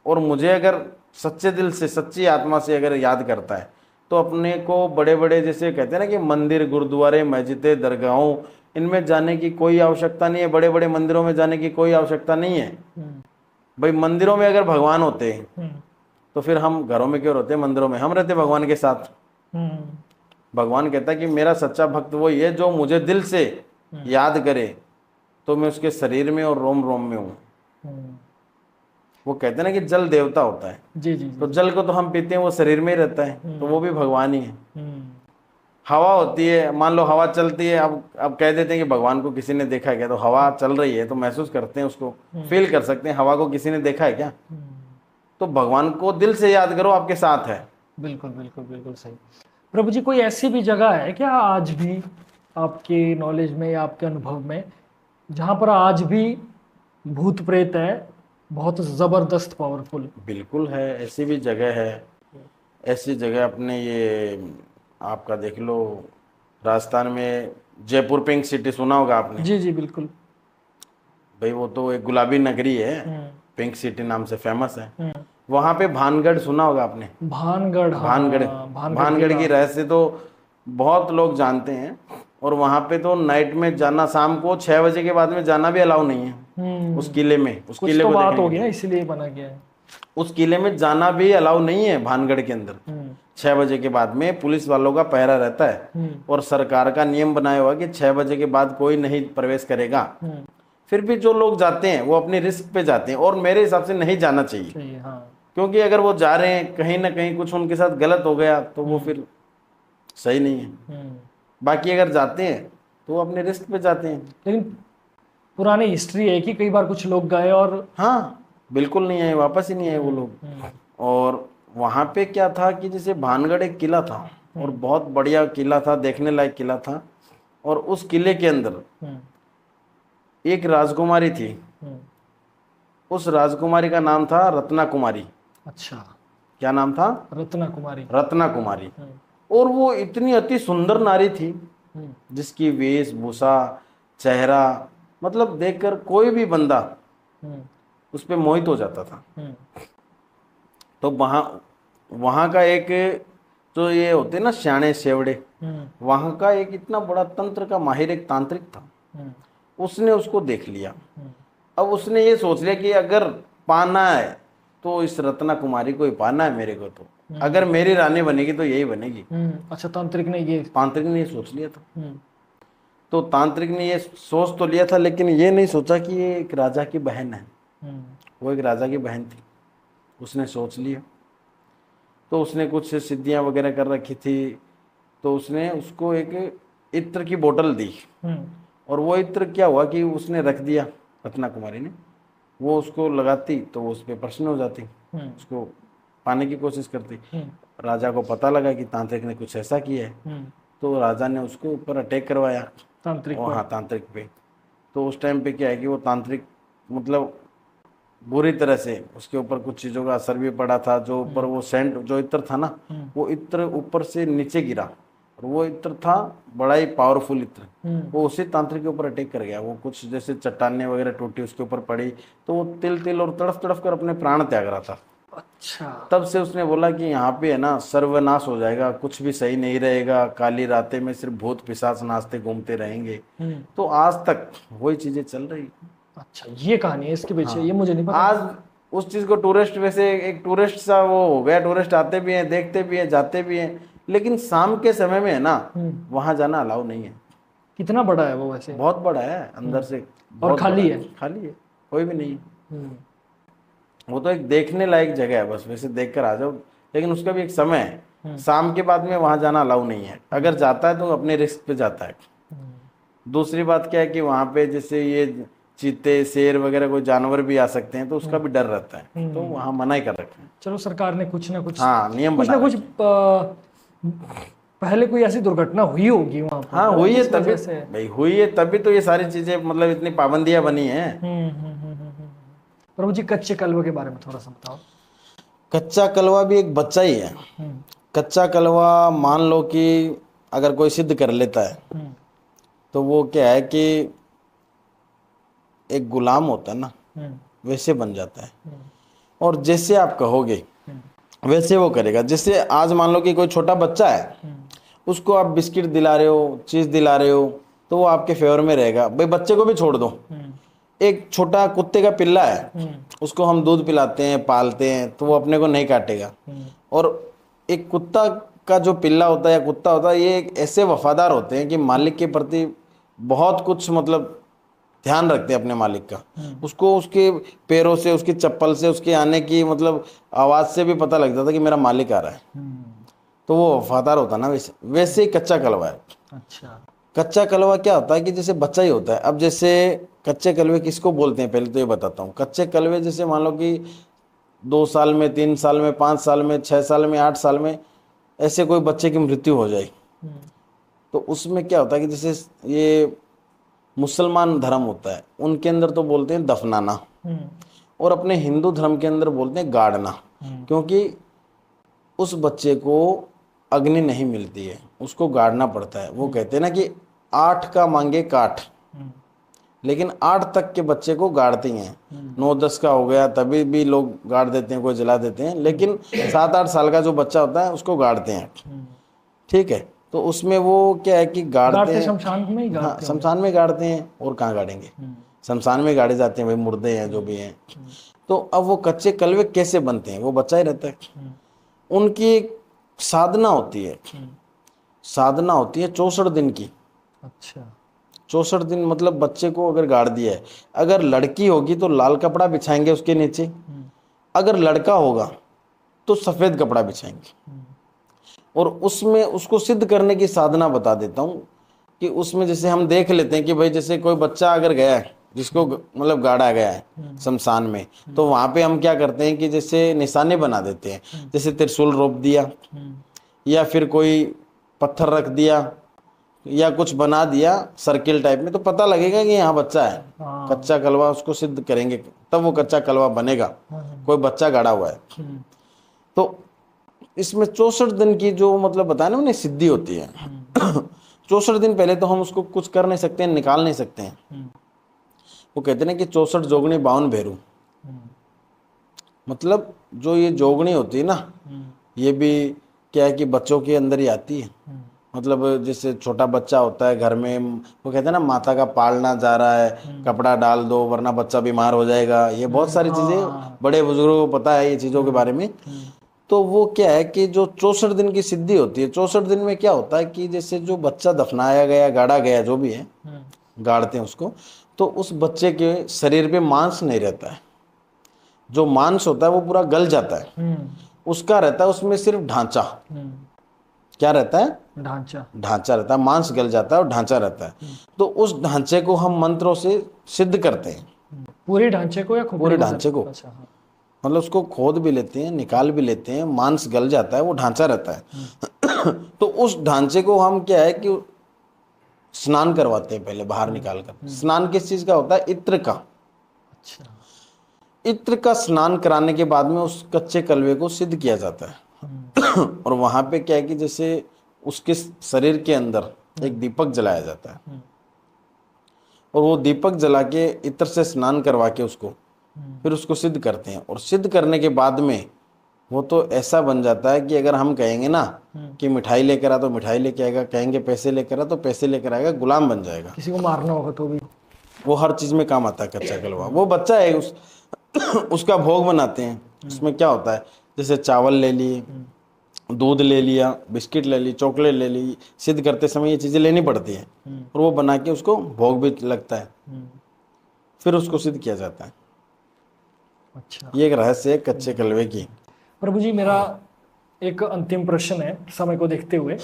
और मुझे अगर सच्चे दिल से, सच्ची आत्मा से अगर याद करता है, तो अपने को बड़े बड़े, जैसे कहते हैं ना कि मंदिर, गुरुद्वारे, मस्जिदें, दरगाहों, इनमें जाने की कोई आवश्यकता नहीं है, बड़े बड़े मंदिरों में जाने की कोई आवश्यकता नहीं है। भाई मंदिरों में अगर भगवान होते तो फिर हम घरों में क्यों रहते? मंदिरों में हम रहते भगवान के साथ। भगवान कहता है कि मेरा सच्चा भक्त वही है जो मुझे दिल से याद करे, तो मैं उसके शरीर में और रोम रोम में हूँ। वो कहते हैं ना कि जल देवता होता है। जी जी। तो जल को तो हम पीते हैं, वो शरीर में ही रहता है, तो वो भी भगवान ही है। हवा होती है, मान लो हवा चलती है, अब कह देते हैं कि भगवान को किसी ने देखा है क्या? तो हवा चल रही है तो महसूस करते हैं, उसको फील कर सकते हैं। हवा को किसी ने देखा है क्या? तो भगवान को दिल से याद करो, आपके साथ है। बिल्कुल बिल्कुल बिल्कुल सही। प्रभु जी, कोई ऐसी भी जगह है क्या आज भी आपके नॉलेज में या आपके अनुभव में, जहां पर आज भी भूत प्रेत है, बहुत जबरदस्त पावरफुल? बिल्कुल है, ऐसी भी जगह है। ऐसी जगह अपने ये आपका देख लो, राजस्थान में जयपुर पिंक सिटी सुना होगा आपने। जी जी बिल्कुल। भाई वो तो एक गुलाबी नगरी है, हम्म पिंक सिटी नाम से फेमस है। हम्म। वहां पे भानगढ़ सुना होगा आपने। भानगढ़, भानगढ़, हाँ भानगढ़ भानगढ़ किला। की रहस्य तो बहुत लोग जानते हैं। और वहां पे तो नाइट में जाना, शाम को 6 बजे के बाद में जाना भी अलाउ नहीं है उस हम्म। किले में, उस कुछ किले तो को बात देखने के होगी ना, लिए। इसीलिए बना गया है। उस किले में जाना भी अलाउ नहीं है भानगढ़ के अंदर। हम्म 6 बजे के बाद में पुलिस वालों का पहरा रहता है। हम्म और सरकार का नियम बनाया हुआ कि 6 बजे के बाद कोई नहीं प्रवेश करेगा। हम्म। फिर भी जो लोग जाते हैं वो अपनी रिस्क पे जाते हैं, और मेरे हिसाब से नहीं जाना चाहिए। चाहिए हाँ। क्योंकि अगर वो जा रहे हैं, कहीं ना कहीं कुछ उनके साथ गलत हो गया तो वो फिर सही नहीं है। हम्म। बाकी अगर जाते हैं तो वो अपने रिस्क पे जाते हैं। लेकिन पुरानी हिस्ट्री है कि कई बार कुछ लोग गए और हाँ, बिल्कुल नहीं आए, वापस ही नहीं आए वो लोग। हम्म और वहाँ पे क्या था कि जैसे भानगढ़ एक किला था, और बहुत बढ़िया किला था, देखने लायक किला था। और उस किले के अंदर हम्म एक राजकुमारी थी। हम्म। उस राजकुमारी का नाम था रत्ना कुमारी। अच्छा, क्या नाम था? रत्ना कुमारी। रत्ना कुमारी। हम्म और वो इतनी अति सुंदर नारी थी, हम्म जिसकी वेशभूषा, चेहरा, मतलब देखकर कोई भी बंदा हम्म उस पे मोहित हो जाता था। हम्म तो वहाँ वहाँ का एक, जो ये होते ना श्याणे सेवड़े, हम्म वहाँ का एक इतना बड़ा तंत्र का माहिर एक तांत्रिक था। हम्म उसने उसको देख लिया। हम्म अब उसने ये सोच लिया कि अगर पाना है तो इस रत्ना कुमारी को ही पाना है मेरे को। तो अगर मेरी रानी बनेगी तो यही बनेगी। अच्छा, तांत्रिक ने ये। तांत्रिक ने ये सोच लिया था। हम्म तो तांत्रिक ने ये सोच तो लिया था, लेकिन ये नहीं सोचा कि ये एक राजा की बहन है। हम्म वो एक राजा की बहन थी, उसने सोच लिया। तो उसने कुछ सिद्धियां वगैरह कर रखी थी। तो उसने उसको एक इत्र की बोतल दी। हम्म और वो इत्र क्या हुआ कि उसने रख दिया, रत्ना कुमारी ने। वो उसको लगाती तो वो उस पर प्रश्न हो जाती, हम्म उसको पाने की कोशिश करती। हम्म राजा को पता लगा कि तांत्रिक ने कुछ ऐसा किया है। हम्म। तो राजा ने उसके ऊपर अटैक करवाया। तांत्रिक और पर। हाँ, तांत्रिक पे। तो उस टाइम पे क्या है कि वो तांत्रिक मतलब बुरी तरह से उसके ऊपर कुछ चीज़ों का असर भी पड़ा था। जो ऊपर वो सेंट, जो इत्र था ना, वो इत्र ऊपर से नीचे गिरा। और वो इत्र था बड़ा ही पावरफुल इत्र। वो उसी तांत्रिक के ऊपर अटैक कर गया। वो कुछ जैसे चट्टानें वगैरह टूटी, उसके ऊपर पड़ी, तो वो तिल तिल और तड़फ तड़फ कर अपने प्राण त्याग रहा था। अच्छा। तब से उसने बोला कि यहाँ पे है ना सर्वनाश हो जाएगा, कुछ भी सही नहीं रहेगा, काली रातें में सिर्फ भूत पिशाच नाचते घूमते रहेंगे। तो आज तक वही चीजें चल रही। अच्छा, ये कहानी है इसके पीछे, हाँ, ये मुझे नहीं पता। आज उस चीज को टूरिस्ट, वैसे एक टूरिस्ट सा वो हो गया, टूरिस्ट आते भी हैं, देखते भी हैं, जाते भी हैं, लेकिन शाम के समय में है ना वहां जाना अलाउ नहीं है। कितना बड़ा है वो वैसे? बहुत बड़ा है अंदर से, और बहुत खाली बड़ा है? खाली है, कोई भी नहीं है। हम्म वो तो एक देखने लायक जगह है, बस वैसे देख कर आ जाओ। लेकिन उसका भी एक समय है, शाम के बाद में वहां जाना अलाउ नहीं है। अगर जाता है तो अपने रिस्क पे जाता है। दूसरी बात क्या है कि वहां पे जैसे ये चीते, शेर वगैरह कोई जानवर भी आ सकते हैं, तो उसका भी डर रहता है। तो वहां मना ही कर रखे हैं। चलो, सरकार ने कुछ ना कुछ, हाँ, नियम कुछ बना ना कुछ रखे हैं। पहले कोई ऐसी दुर्घटना हुई होगी वहां पर, हाँ, हुई है जिस तभी वजह से। भाई, हुई है तभी तो ये सारी चीजें, मतलब इतनी पाबंदियां बनी हैं। प्रभु जी, कच्चे कलवे के बारे में थोड़ा सा बताओ। कच्चा कलवा भी एक बच्चा ही है। कच्चा कलवा मान लो कि अगर कोई सिद्ध कर लेता है, तो वो क्या है कि एक गुलाम होता है ना, वैसे बन जाता है। और जैसे आप कहोगे वैसे वो करेगा। जैसे आज मान लो कि कोई छोटा बच्चा है, उसको आप बिस्किट दिला रहे हो, चीज दिला रहे हो, तो वो आपके फेवर में रहेगा। भाई बच्चे को भी छोड़ दो, एक छोटा कुत्ते का पिल्ला है, उसको हम दूध पिलाते हैं, पालते हैं, तो वो अपने को नहीं काटेगा। और एक कुत्ता का जो पिल्ला होता है या कुत्ता होता है, ये एक ऐसे वफादार होते हैं कि मालिक के प्रति बहुत कुछ मतलब ध्यान रखते हैं अपने मालिक का। उसको उसके पैरों से, उसकी चप्पल से, उसके आने की मतलब आवाज से भी पता लग जाता कि मेरा मालिक आ रहा है। तो वो वफादार होता ना, वैसे वैसे ही कच्चा कलवा है। अच्छा। कच्चा कलवा क्या होता है कि जैसे बच्चा ही होता है। अब जैसे कच्चे कलवे किसको बोलते हैं, पहले तो ये बताता हूँ। कच्चे कलवे जैसे मान लो कि 2 साल में, 3 साल में, 5 साल में, 6 साल में, 8 साल में ऐसे कोई बच्चे की मृत्यु हो जाए, तो उसमें क्या होता है कि जैसे ये मुसलमान धर्म होता है, उनके अंदर तो बोलते हैं दफनाना, और अपने हिंदू धर्म के अंदर बोलते हैं गाड़ना। क्योंकि उस बच्चे को अग्नि नहीं मिलती है, उसको गाड़ना पड़ता है। वो कहते हैं ना कि 8 का मांगे काठ, लेकिन 8 तक के बच्चे को गाड़ती हैं। 9-10 का हो गया तभी भी लोग गाड़ देते हैं, कोई जला देते हैं, लेकिन 7-8 साल का जो बच्चा होता है उसको गाड़ते हैं। ठीक है, तो उसमें वो क्या है कि गाड़ते हैं, शमशान में ही हाँ गाड़ते शमशान में गाड़ते हैं, और कहाँ गाड़ेंगे, शमशान में गाड़े जाते हैं भाई, मुर्दे हैं जो भी हैं। तो अब वो कच्चे कलवे कैसे बनते हैं, वो बच्चा ही रहता है। उनकी एक साधना होती है, साधना होती है 64 दिन की। अच्छा, 64 दिन मतलब बच्चे को अगर गाड़ दिया है, अगर लड़की होगी तो लाल कपड़ा बिछाएंगे उसके नीचे, अगर लड़का होगा तो सफेद कपड़ा बिछाएंगे। और उसमें उसको सिद्ध करने की साधना बता देता हूँ कि उसमें जैसे हम देख लेते हैं कि भाई जैसे कोई बच्चा अगर गया है जिसको मतलब गाड़ा गया है शमशान में, तो वहां पे हम क्या करते हैं कि जैसे निशाने बना देते हैं, जैसे त्रिशूल रोप दिया या फिर कोई पत्थर रख दिया या कुछ बना दिया सर्किल टाइप में, तो पता लगेगा कि यहाँ बच्चा है। कच्चा कलवा उसको सिद्ध करेंगे तब वो कच्चा कलवा बनेगा, कोई बच्चा गाड़ा हुआ है। तो इसमें 64 दिन की जो मतलब बताया ना उन्हें सिद्धि होती है। 64 दिन पहले तो हम उसको कुछ कर नहीं सकते हैं, निकाल नहीं सकते हैं। वो कहते हैं कि 64 जोगनी 52 भेरू, मतलब जो ये जोगनी होती है ना, ये भी क्या है कि बच्चों के अंदर ही आती है। मतलब जैसे छोटा बच्चा होता है घर में, वो कहते हैं ना माता का पालना जा रहा है, कपड़ा डाल दो वरना बच्चा बीमार हो जाएगा, ये बहुत सारी चीजें बड़े बुजुर्गों को पता है ये चीजों के बारे में। तो वो क्या है कि जो 64 दिन की सिद्धि होती है, 64 दिन में क्या होता है कि जैसे जो बच्चा दफनाया गया, गाड़ा गया, जो भी है, गाड़ते हैं उसको, तो उस बच्चे के शरीर पे मांस नहीं रहता है। जो मांस होता है वो पूरा गल जाता है, उसका रहता है उसमें सिर्फ ढांचा। क्या रहता है? ढांचा रहता है, मांस गल जाता है और ढांचा रहता है। तो उस ढांचे को हम मंत्रों से सिद्ध करते हैं। पूरे ढांचे को या पूरे ढांचे को? अच्छा, हाँ। मतलब उसको खोद भी लेते हैं, निकाल भी लेते हैं, मांस गल जाता है, वो ढांचा रहता है। तो उस ढांचे को हम क्या है कि स्नान करवाते हैं पहले बाहर निकाल कर। स्नान किस चीज का होता है? इत्र का। अच्छा, इत्र का स्नान कराने के बाद में उस कच्चे कलवे को सिद्ध किया जाता है। और वहां पे क्या है कि जैसे उसके शरीर के अंदर एक दीपक जलाया जाता है, और वो दीपक जला के इत्र से स्नान करवा के उसको फिर उसको सिद्ध करते हैं। और सिद्ध करने के बाद में वो तो ऐसा बन जाता है कि अगर हम कहेंगे ना कि मिठाई लेकर आ तो मिठाई लेके आएगा, कहेंगे पैसे लेकर आ तो पैसे लेकर आएगा, गुलाम बन जाएगा। किसी को मारना होगा तो भी वो हर चीज में काम आता है कच्चा कलवा। वो बच्चा है उसका भोग बनाते हैं। उसमें क्या होता है, जैसे चावल ले लिए, दूध ले लिया, बिस्किट ले ली, चॉकलेट ले ली, सिद्ध करते समय ये चीजें लेनी पड़ती है, और वो बना के उसको भोग भी लगता है, फिर उसको सिद्ध किया जाता है। अच्छा, ये एक रहस्य है कच्चे कलवे की। प्रभु जी, मेरा एक अंतिम प्रश्न है समय को देखते हुए।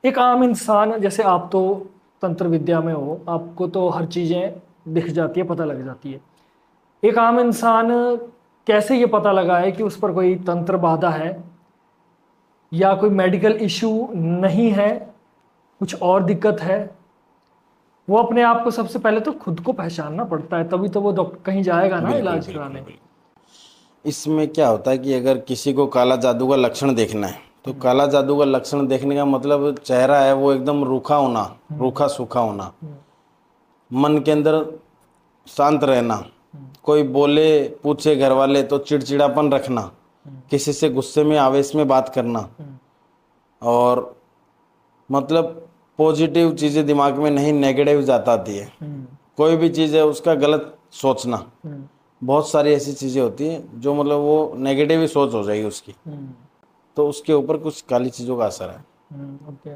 एक आम इंसान जैसे आप तो तंत्र विद्या में हो, आपको तो हर चीजें दिख जाती है, पता लग जाती है। एक आम इंसान कैसे ये पता लगाए कि उस पर कोई तंत्र बाधा है या कोई मेडिकल इशू नहीं है, कुछ और दिक्कत है? वो अपने आप को सबसे पहले तो खुद को पहचानना पड़ता है, तभी तो वो डॉक्टर कहीं जाएगा ना इलाज कराने। इसमें क्या होता है कि अगर किसी को काला जादू का लक्षण देखना है, तो काला जादू का लक्षण देखने का मतलब चेहरा है वो एकदम रूखा होना, रूखा सूखा होना, मन के अंदर शांत रहना, कोई बोले पूछे घर वाले तो चिड़चिड़ापन रखना, किसी से गुस्से में आवेश में बात करना, और मतलब पॉजिटिव चीजें दिमाग में नहीं, नेगेटिव जाता आती है। कोई भी चीज है उसका गलत सोचना, बहुत सारी ऐसी चीजें होती हैं जो मतलब वो नेगेटिव ही सोच हो जाएगी उसकी, तो उसके ऊपर कुछ काली चीजों का असर है। ओके।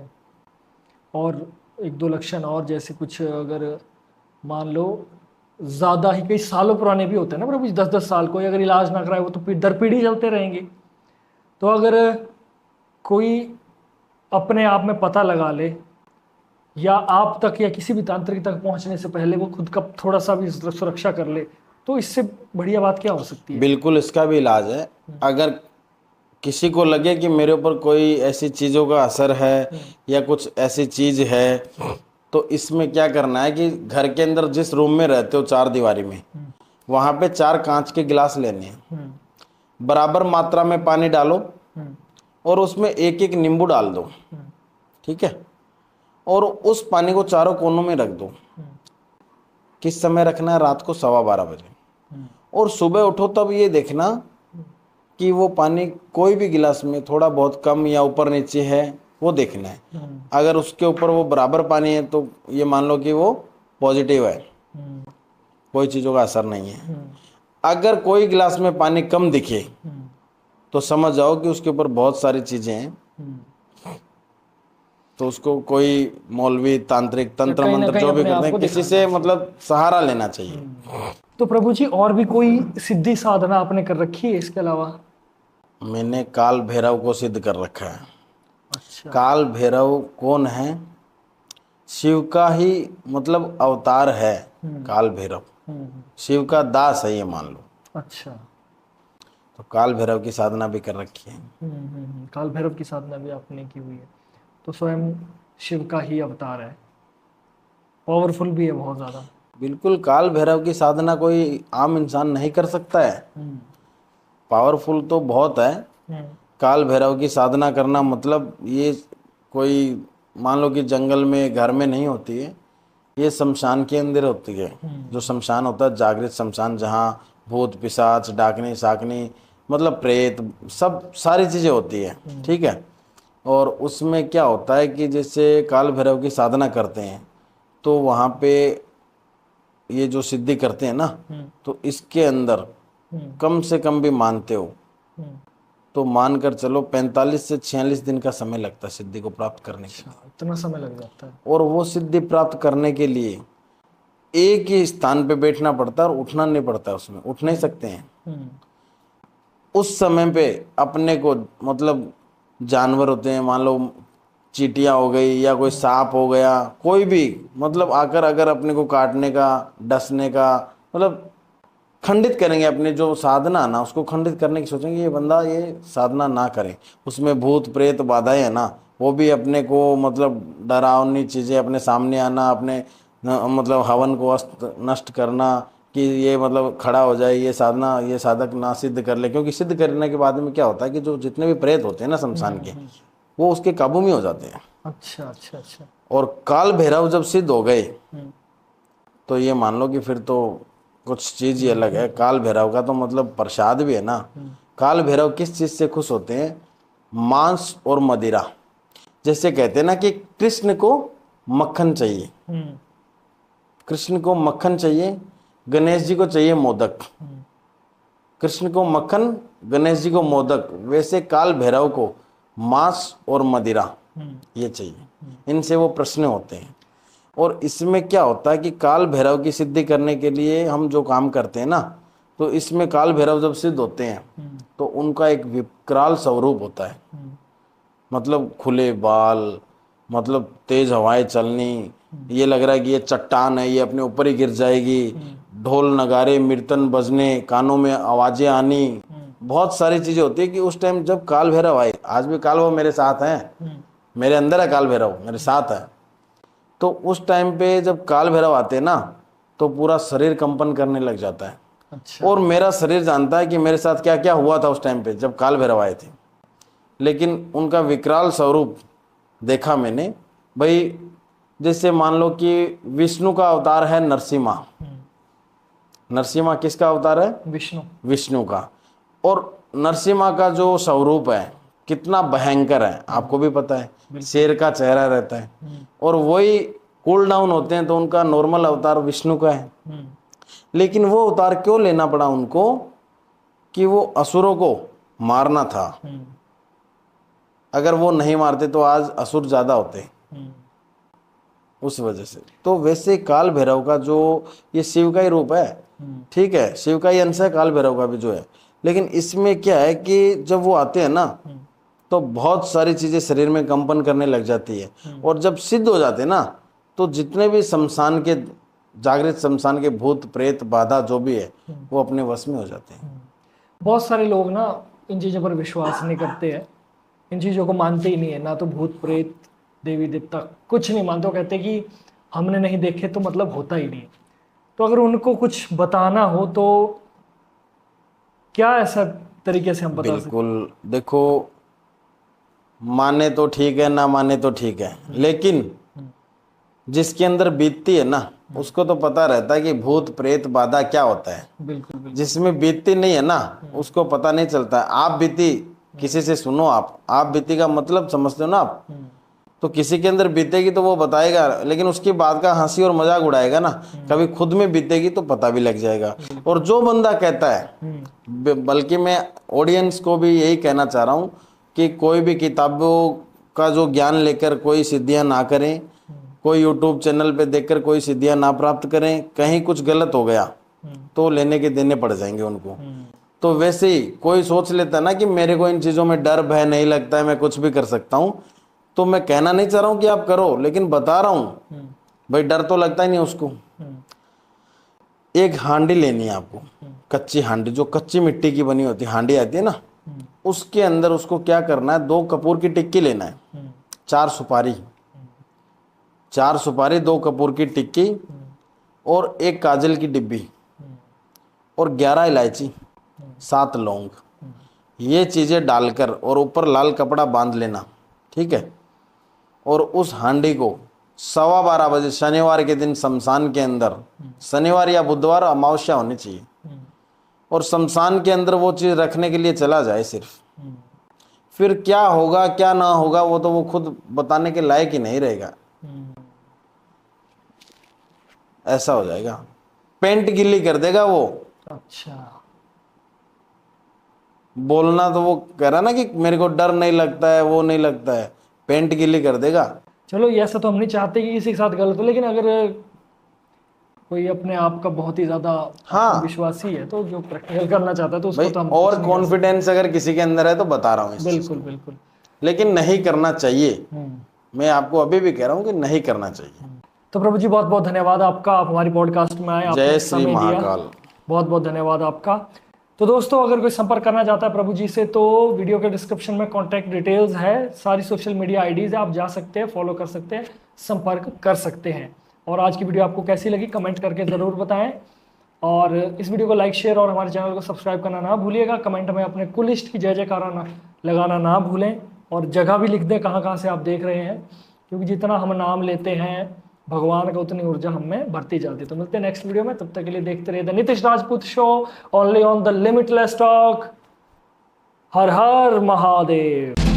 और एक दो लक्षण और, जैसे कुछ अगर मान लो ज़्यादा ही कई सालों पुराने भी होते हैं ना प्रभु, 10-10 साल को अगर इलाज ना कराए वो तो दर पीढ़ी चलते रहेंगे। तो अगर कोई अपने आप में पता लगा ले, या आप तक या किसी भी तांत्रिक तक पहुंचने से पहले वो खुद का थोड़ा सा भी सुरक्षा कर ले, तो इससे बढ़िया बात क्या हो सकती है? बिल्कुल, इसका भी इलाज है। अगर किसी को लगे कि मेरे ऊपर कोई ऐसी चीज़ों का असर है या कुछ ऐसी चीज़ है, तो इसमें क्या करना है कि घर के अंदर जिस रूम में रहते हो 4 दीवारी में, वहाँ पे 4 कांच के गिलास लेने हैं, बराबर मात्रा में पानी डालो, और उसमें एक एक नींबू डाल दो, ठीक है, और उस पानी को चारों कोनों में रख दो। किस समय रखना है? रात को 12:15 बजे। और सुबह उठो तब ये देखना कि वो पानी कोई भी गिलास में थोड़ा बहुत कम या ऊपर नीचे है, वो देखना है। अगर उसके ऊपर वो बराबर पानी है तो ये मान लो कि वो पॉजिटिव है, कोई चीज़ों का असर नहीं है। अगर कोई गिलास में पानी कम दिखे तो समझ जाओ कि उसके ऊपर बहुत सारी चीज़ें हैं, तो उसको कोई मौलवी, तांत्रिक, तंत्र कहीं ना मंत्र कहीं जो भी अपने करते आप हैं, को किसी दिखाना से चाहिए। मतलब सहारा लेना चाहिए। तो प्रभु जी और भी कोई सिद्धि साधना आपने कर रखी है इसके अलावा? मैंने काल भैरव को सिद्ध कर रखा है। अच्छा। काल भैरव कौन है? शिव का ही मतलब अवतार है काल भैरव। शिव का दास है ये मान लो। अच्छा। तो काल भैरव की साधना भी कर रखी है। काल भैरव की साधना भी आपने की हुई है, तो स्वयं शिव का ही अवतार है, पावरफुल भी है बहुत ज्यादा। बिल्कुल, काल भैरव की साधना कोई आम इंसान नहीं कर सकता है। पावरफुल तो बहुत है। काल भैरव की साधना करना मतलब ये कोई मान लो कि जंगल में, घर में नहीं होती है, ये शमशान के अंदर होती है। जो शमशान होता है, जागृत शमशान, जहाँ भूत पिशाच, डाकनी साकनी, मतलब प्रेत, सब सारी चीज़ें होती है, ठीक है। और उसमें क्या होता है कि जैसे काल भैरव की साधना करते हैं तो वहाँ पे ये जो सिद्धि करते हैं ना, तो इसके अंदर कम से कम भी मानते हो तो मान कर चलो 45 से 46 दिन का समय लगता है सिद्धि को प्राप्त करने के लिए। इतना समय लग जाता है? और वो सिद्धि प्राप्त करने के लिए एक ही स्थान पे बैठना पड़ता है और उठना नहीं पड़ता, उसमें उठ नहीं सकते हैं। उस समय पे अपने को मतलब जानवर होते हैं, मान लो चींटियां हो गई या कोई सांप हो गया, कोई भी मतलब आकर अगर अपने को काटने का, डसने का, मतलब खंडित करेंगे अपने जो साधना ना, उसको खंडित करने की सोचेंगे, ये बंदा ये साधना ना करे। उसमें भूत प्रेत बाधाएं है ना, वो भी अपने को मतलब डरावनी चीज़ें अपने सामने आना, अपने मतलब हवन को नष्ट करना कि ये मतलब खड़ा हो जाए, ये साधना, ये साधक ना सिद्ध कर ले। क्योंकि सिद्ध करने के बाद में क्या होता है कि जो जितने भी प्रेत होते हैं ना शमशान के, वो उसके काबू में हो जाते हैं। अच्छा अच्छा अच्छा। और काल भैरव जब सिद्ध हो गए तो ये मान लो कि फिर तो कुछ चीज़ ही अलग है। काल भैरव का तो मतलब प्रसाद भी है ना। काल भैरव किस चीज़ से खुश होते हैं? मांस और मदिरा। जैसे कहते हैं ना कि कृष्ण को मक्खन चाहिए, कृष्ण को मक्खन चाहिए, गणेश जी को चाहिए मोदक। कृष्ण को मक्खन, गणेश जी को मोदक, वैसे काल भैरव को मांस और मदिरा ये चाहिए। इनसे वो प्रश्न होते हैं। और इसमें क्या होता है कि काल भैरव की सिद्धि करने के लिए हम जो काम करते हैं ना, तो इसमें काल भैरव जब सिद्ध होते हैं तो उनका एक विकराल स्वरूप होता है। मतलब खुले बाल, मतलब तेज हवाएं चलनी, ये लग रहा है कि ये चट्टान है, ये अपने ऊपर ही गिर जाएगी। ढोल नगाड़े कीर्तन बजने, कानों में आवाजें आनी, बहुत सारी चीजें होती है कि उस टाइम जब काल भैरव आए, आज भी काल वो मेरे साथ हैं, मेरे अंदर है काल भैरव, मेरे साथ है। तो उस टाइम पे जब काल भैरव आते हैं ना तो पूरा शरीर कंपन करने लग जाता है। अच्छा। और मेरा शरीर जानता है कि मेरे साथ क्या क्या हुआ था उस टाइम पे जब काल भैरव आए थे। लेकिन उनका विकराल स्वरूप देखा मैंने भाई। जैसे मान लो कि विष्णु का अवतार है नरसिम्हा। नरसिम्हा किसका अवतार है? विष्णु। विष्णु का। और नरसिम्हा का जो स्वरूप है कितना भयंकर है, आपको भी पता है, शेर का चेहरा रहता है। और वही कूल डाउन होते हैं तो उनका नॉर्मल अवतार विष्णु का है। लेकिन वो अवतार क्यों लेना पड़ा उनको? कि वो असुरों को मारना था। अगर वो नहीं मारते तो आज असुर ज्यादा होते, उस वजह से। तो वैसे काल भैरव का जो ये शिव का ही रूप है, ठीक है, शिव का ही अंश है काल भैरव का भी जो है। लेकिन इसमें क्या है कि जब वो आते हैं ना तो बहुत सारी चीजें शरीर में कंपन करने लग जाती है। और जब सिद्ध हो जाते हैं ना तो जितने भी शमशान के, जागृत शमशान के भूत प्रेत बाधा जो भी है वो अपने वश में हो जाते हैं। बहुत सारे लोग ना इन चीज़ों पर विश्वास नहीं करते हैं, इन चीज़ों को मानते ही नहीं है, ना तो भूत प्रेत देवी देवता कुछ नहीं मानते। वो कहते हैं कि हमने नहीं देखे तो मतलब होता ही नहीं। तो अगर उनको कुछ बताना हो तो क्या ऐसा तरीके से हम बता सकते? बिल्कुल, देखो माने तो ठीक है, ना माने तो ठीक है, लेकिन जिसके अंदर बीतती है ना उसको तो पता रहता है कि भूत प्रेत बाधा क्या होता है। बिल्कुल बिल्कुल। जिसमें बीतती नहीं है ना उसको पता नहीं चलता है। आप बीती किसी से सुनो, आप बीती का मतलब समझते हो ना आप, तो किसी के अंदर बीतेगी तो वो बताएगा, लेकिन उसकी बात का हंसी और मजाक उड़ाएगा ना, कभी खुद में बीतेगी तो पता भी लग जाएगा। और जो बंदा कहता है, बल्कि मैं ऑडियंस को भी यही कहना चाह रहा हूँ कि कोई भी किताबों का जो ज्ञान लेकर कोई सिद्धियां ना करें, कोई यूट्यूब चैनल पे देखकर कोई सिद्धियां ना प्राप्त करें। कहीं कुछ गलत हो गया तो लेने के देने पड़ जाएंगे उनको। तो वैसे ही कोई सोच लेता है ना कि मेरे को इन चीज़ों में डर भय नहीं लगता है, मैं कुछ भी कर सकता हूँ, तो मैं कहना नहीं चाह रहा हूँ कि आप करो, लेकिन बता रहा हूँ भाई डर तो लगता ही नहीं उसको। एक हांडी लेनी है आपको, कच्ची हांडी, जो कच्ची मिट्टी की बनी होती हांडी आती है ना, उसके अंदर उसको क्या करना है, 2 कपूर की टिक्की लेना है, 4 सुपारी, 2 कपूर की टिक्की और 1 काजल की डिब्बी और 11 इलायची, 7 लौंग, ये चीज़ें डालकर और ऊपर लाल कपड़ा बांध लेना, ठीक है। और उस हांडी को 12:15 बजे शनिवार के दिन शमशान के अंदर, शनिवार या बुधवार अमावस्या होनी चाहिए, और शमशान के अंदर वो चीज़ रखने के लिए चला जाए सिर्फ। फिर क्या होगा क्या ना होगा वो तो वो खुद बताने के लायक ही नहीं रहेगा, ऐसा हो जाएगा। पेंट गिल्ली कर देगा वो। अच्छा, बोलना तो वो कह रहा ना कि मेरे को डर नहीं लगता है, वो नहीं लगता है, पेंट गिल्ली कर देगा। चलो ये ऐसा तो हम नहीं चाहते कि किसी के साथ गलत हो, लेकिन अगर कोई अपने आप का बहुत ही ज्यादा हाँ विश्वासी है तो जो प्रैक्टिकल करना चाहता है तो उसको भाई, तो हम और कुछ नहीं कर कॉन्फिडेंस अगर किसी के अंदर है तो बता रहा हूँ इस सकते। चीज़ बिल्कुल को। बिल्कुल। लेकिन नहीं करना चाहिए। मैं आपको अभी भी कह रहा हूँ कि नहीं करना चाहिए। तो प्रभु जी बहुत बहुत धन्यवाद आपका, आप हमारी पॉडकास्ट में आए, आपने जय श्री समय दिया, महाकाल। बहुत बहुत धन्यवाद आपका। तो दोस्तों अगर कोई संपर्क करना चाहता है प्रभु जी से तो वीडियो के डिस्क्रिप्शन में कॉन्टैक्ट डिटेल्स है, सारी सोशल मीडिया आईडीज है, आप जा सकते हैं, फॉलो कर सकते हैं, संपर्क कर सकते हैं। और आज की वीडियो आपको कैसी लगी कमेंट करके ज़रूर बताएं, और इस वीडियो को लाइक शेयर और हमारे चैनल को सब्सक्राइब करना ना भूलिएगा। कमेंट में अपने कुल लिस्ट की जय जयकारा लगाना ना भूलें, और जगह भी लिख दें कहाँ कहाँ से आप देख रहे हैं, क्योंकि जितना हम नाम लेते हैं भगवान का उतनी ऊर्जा हम में बढ़ती जाती है। तो मिलते हैं नेक्स्ट वीडियो में, तब तक के लिए देखते रहिए the Nitish Rajput show, only on the limitless talk. Her her Mahadev.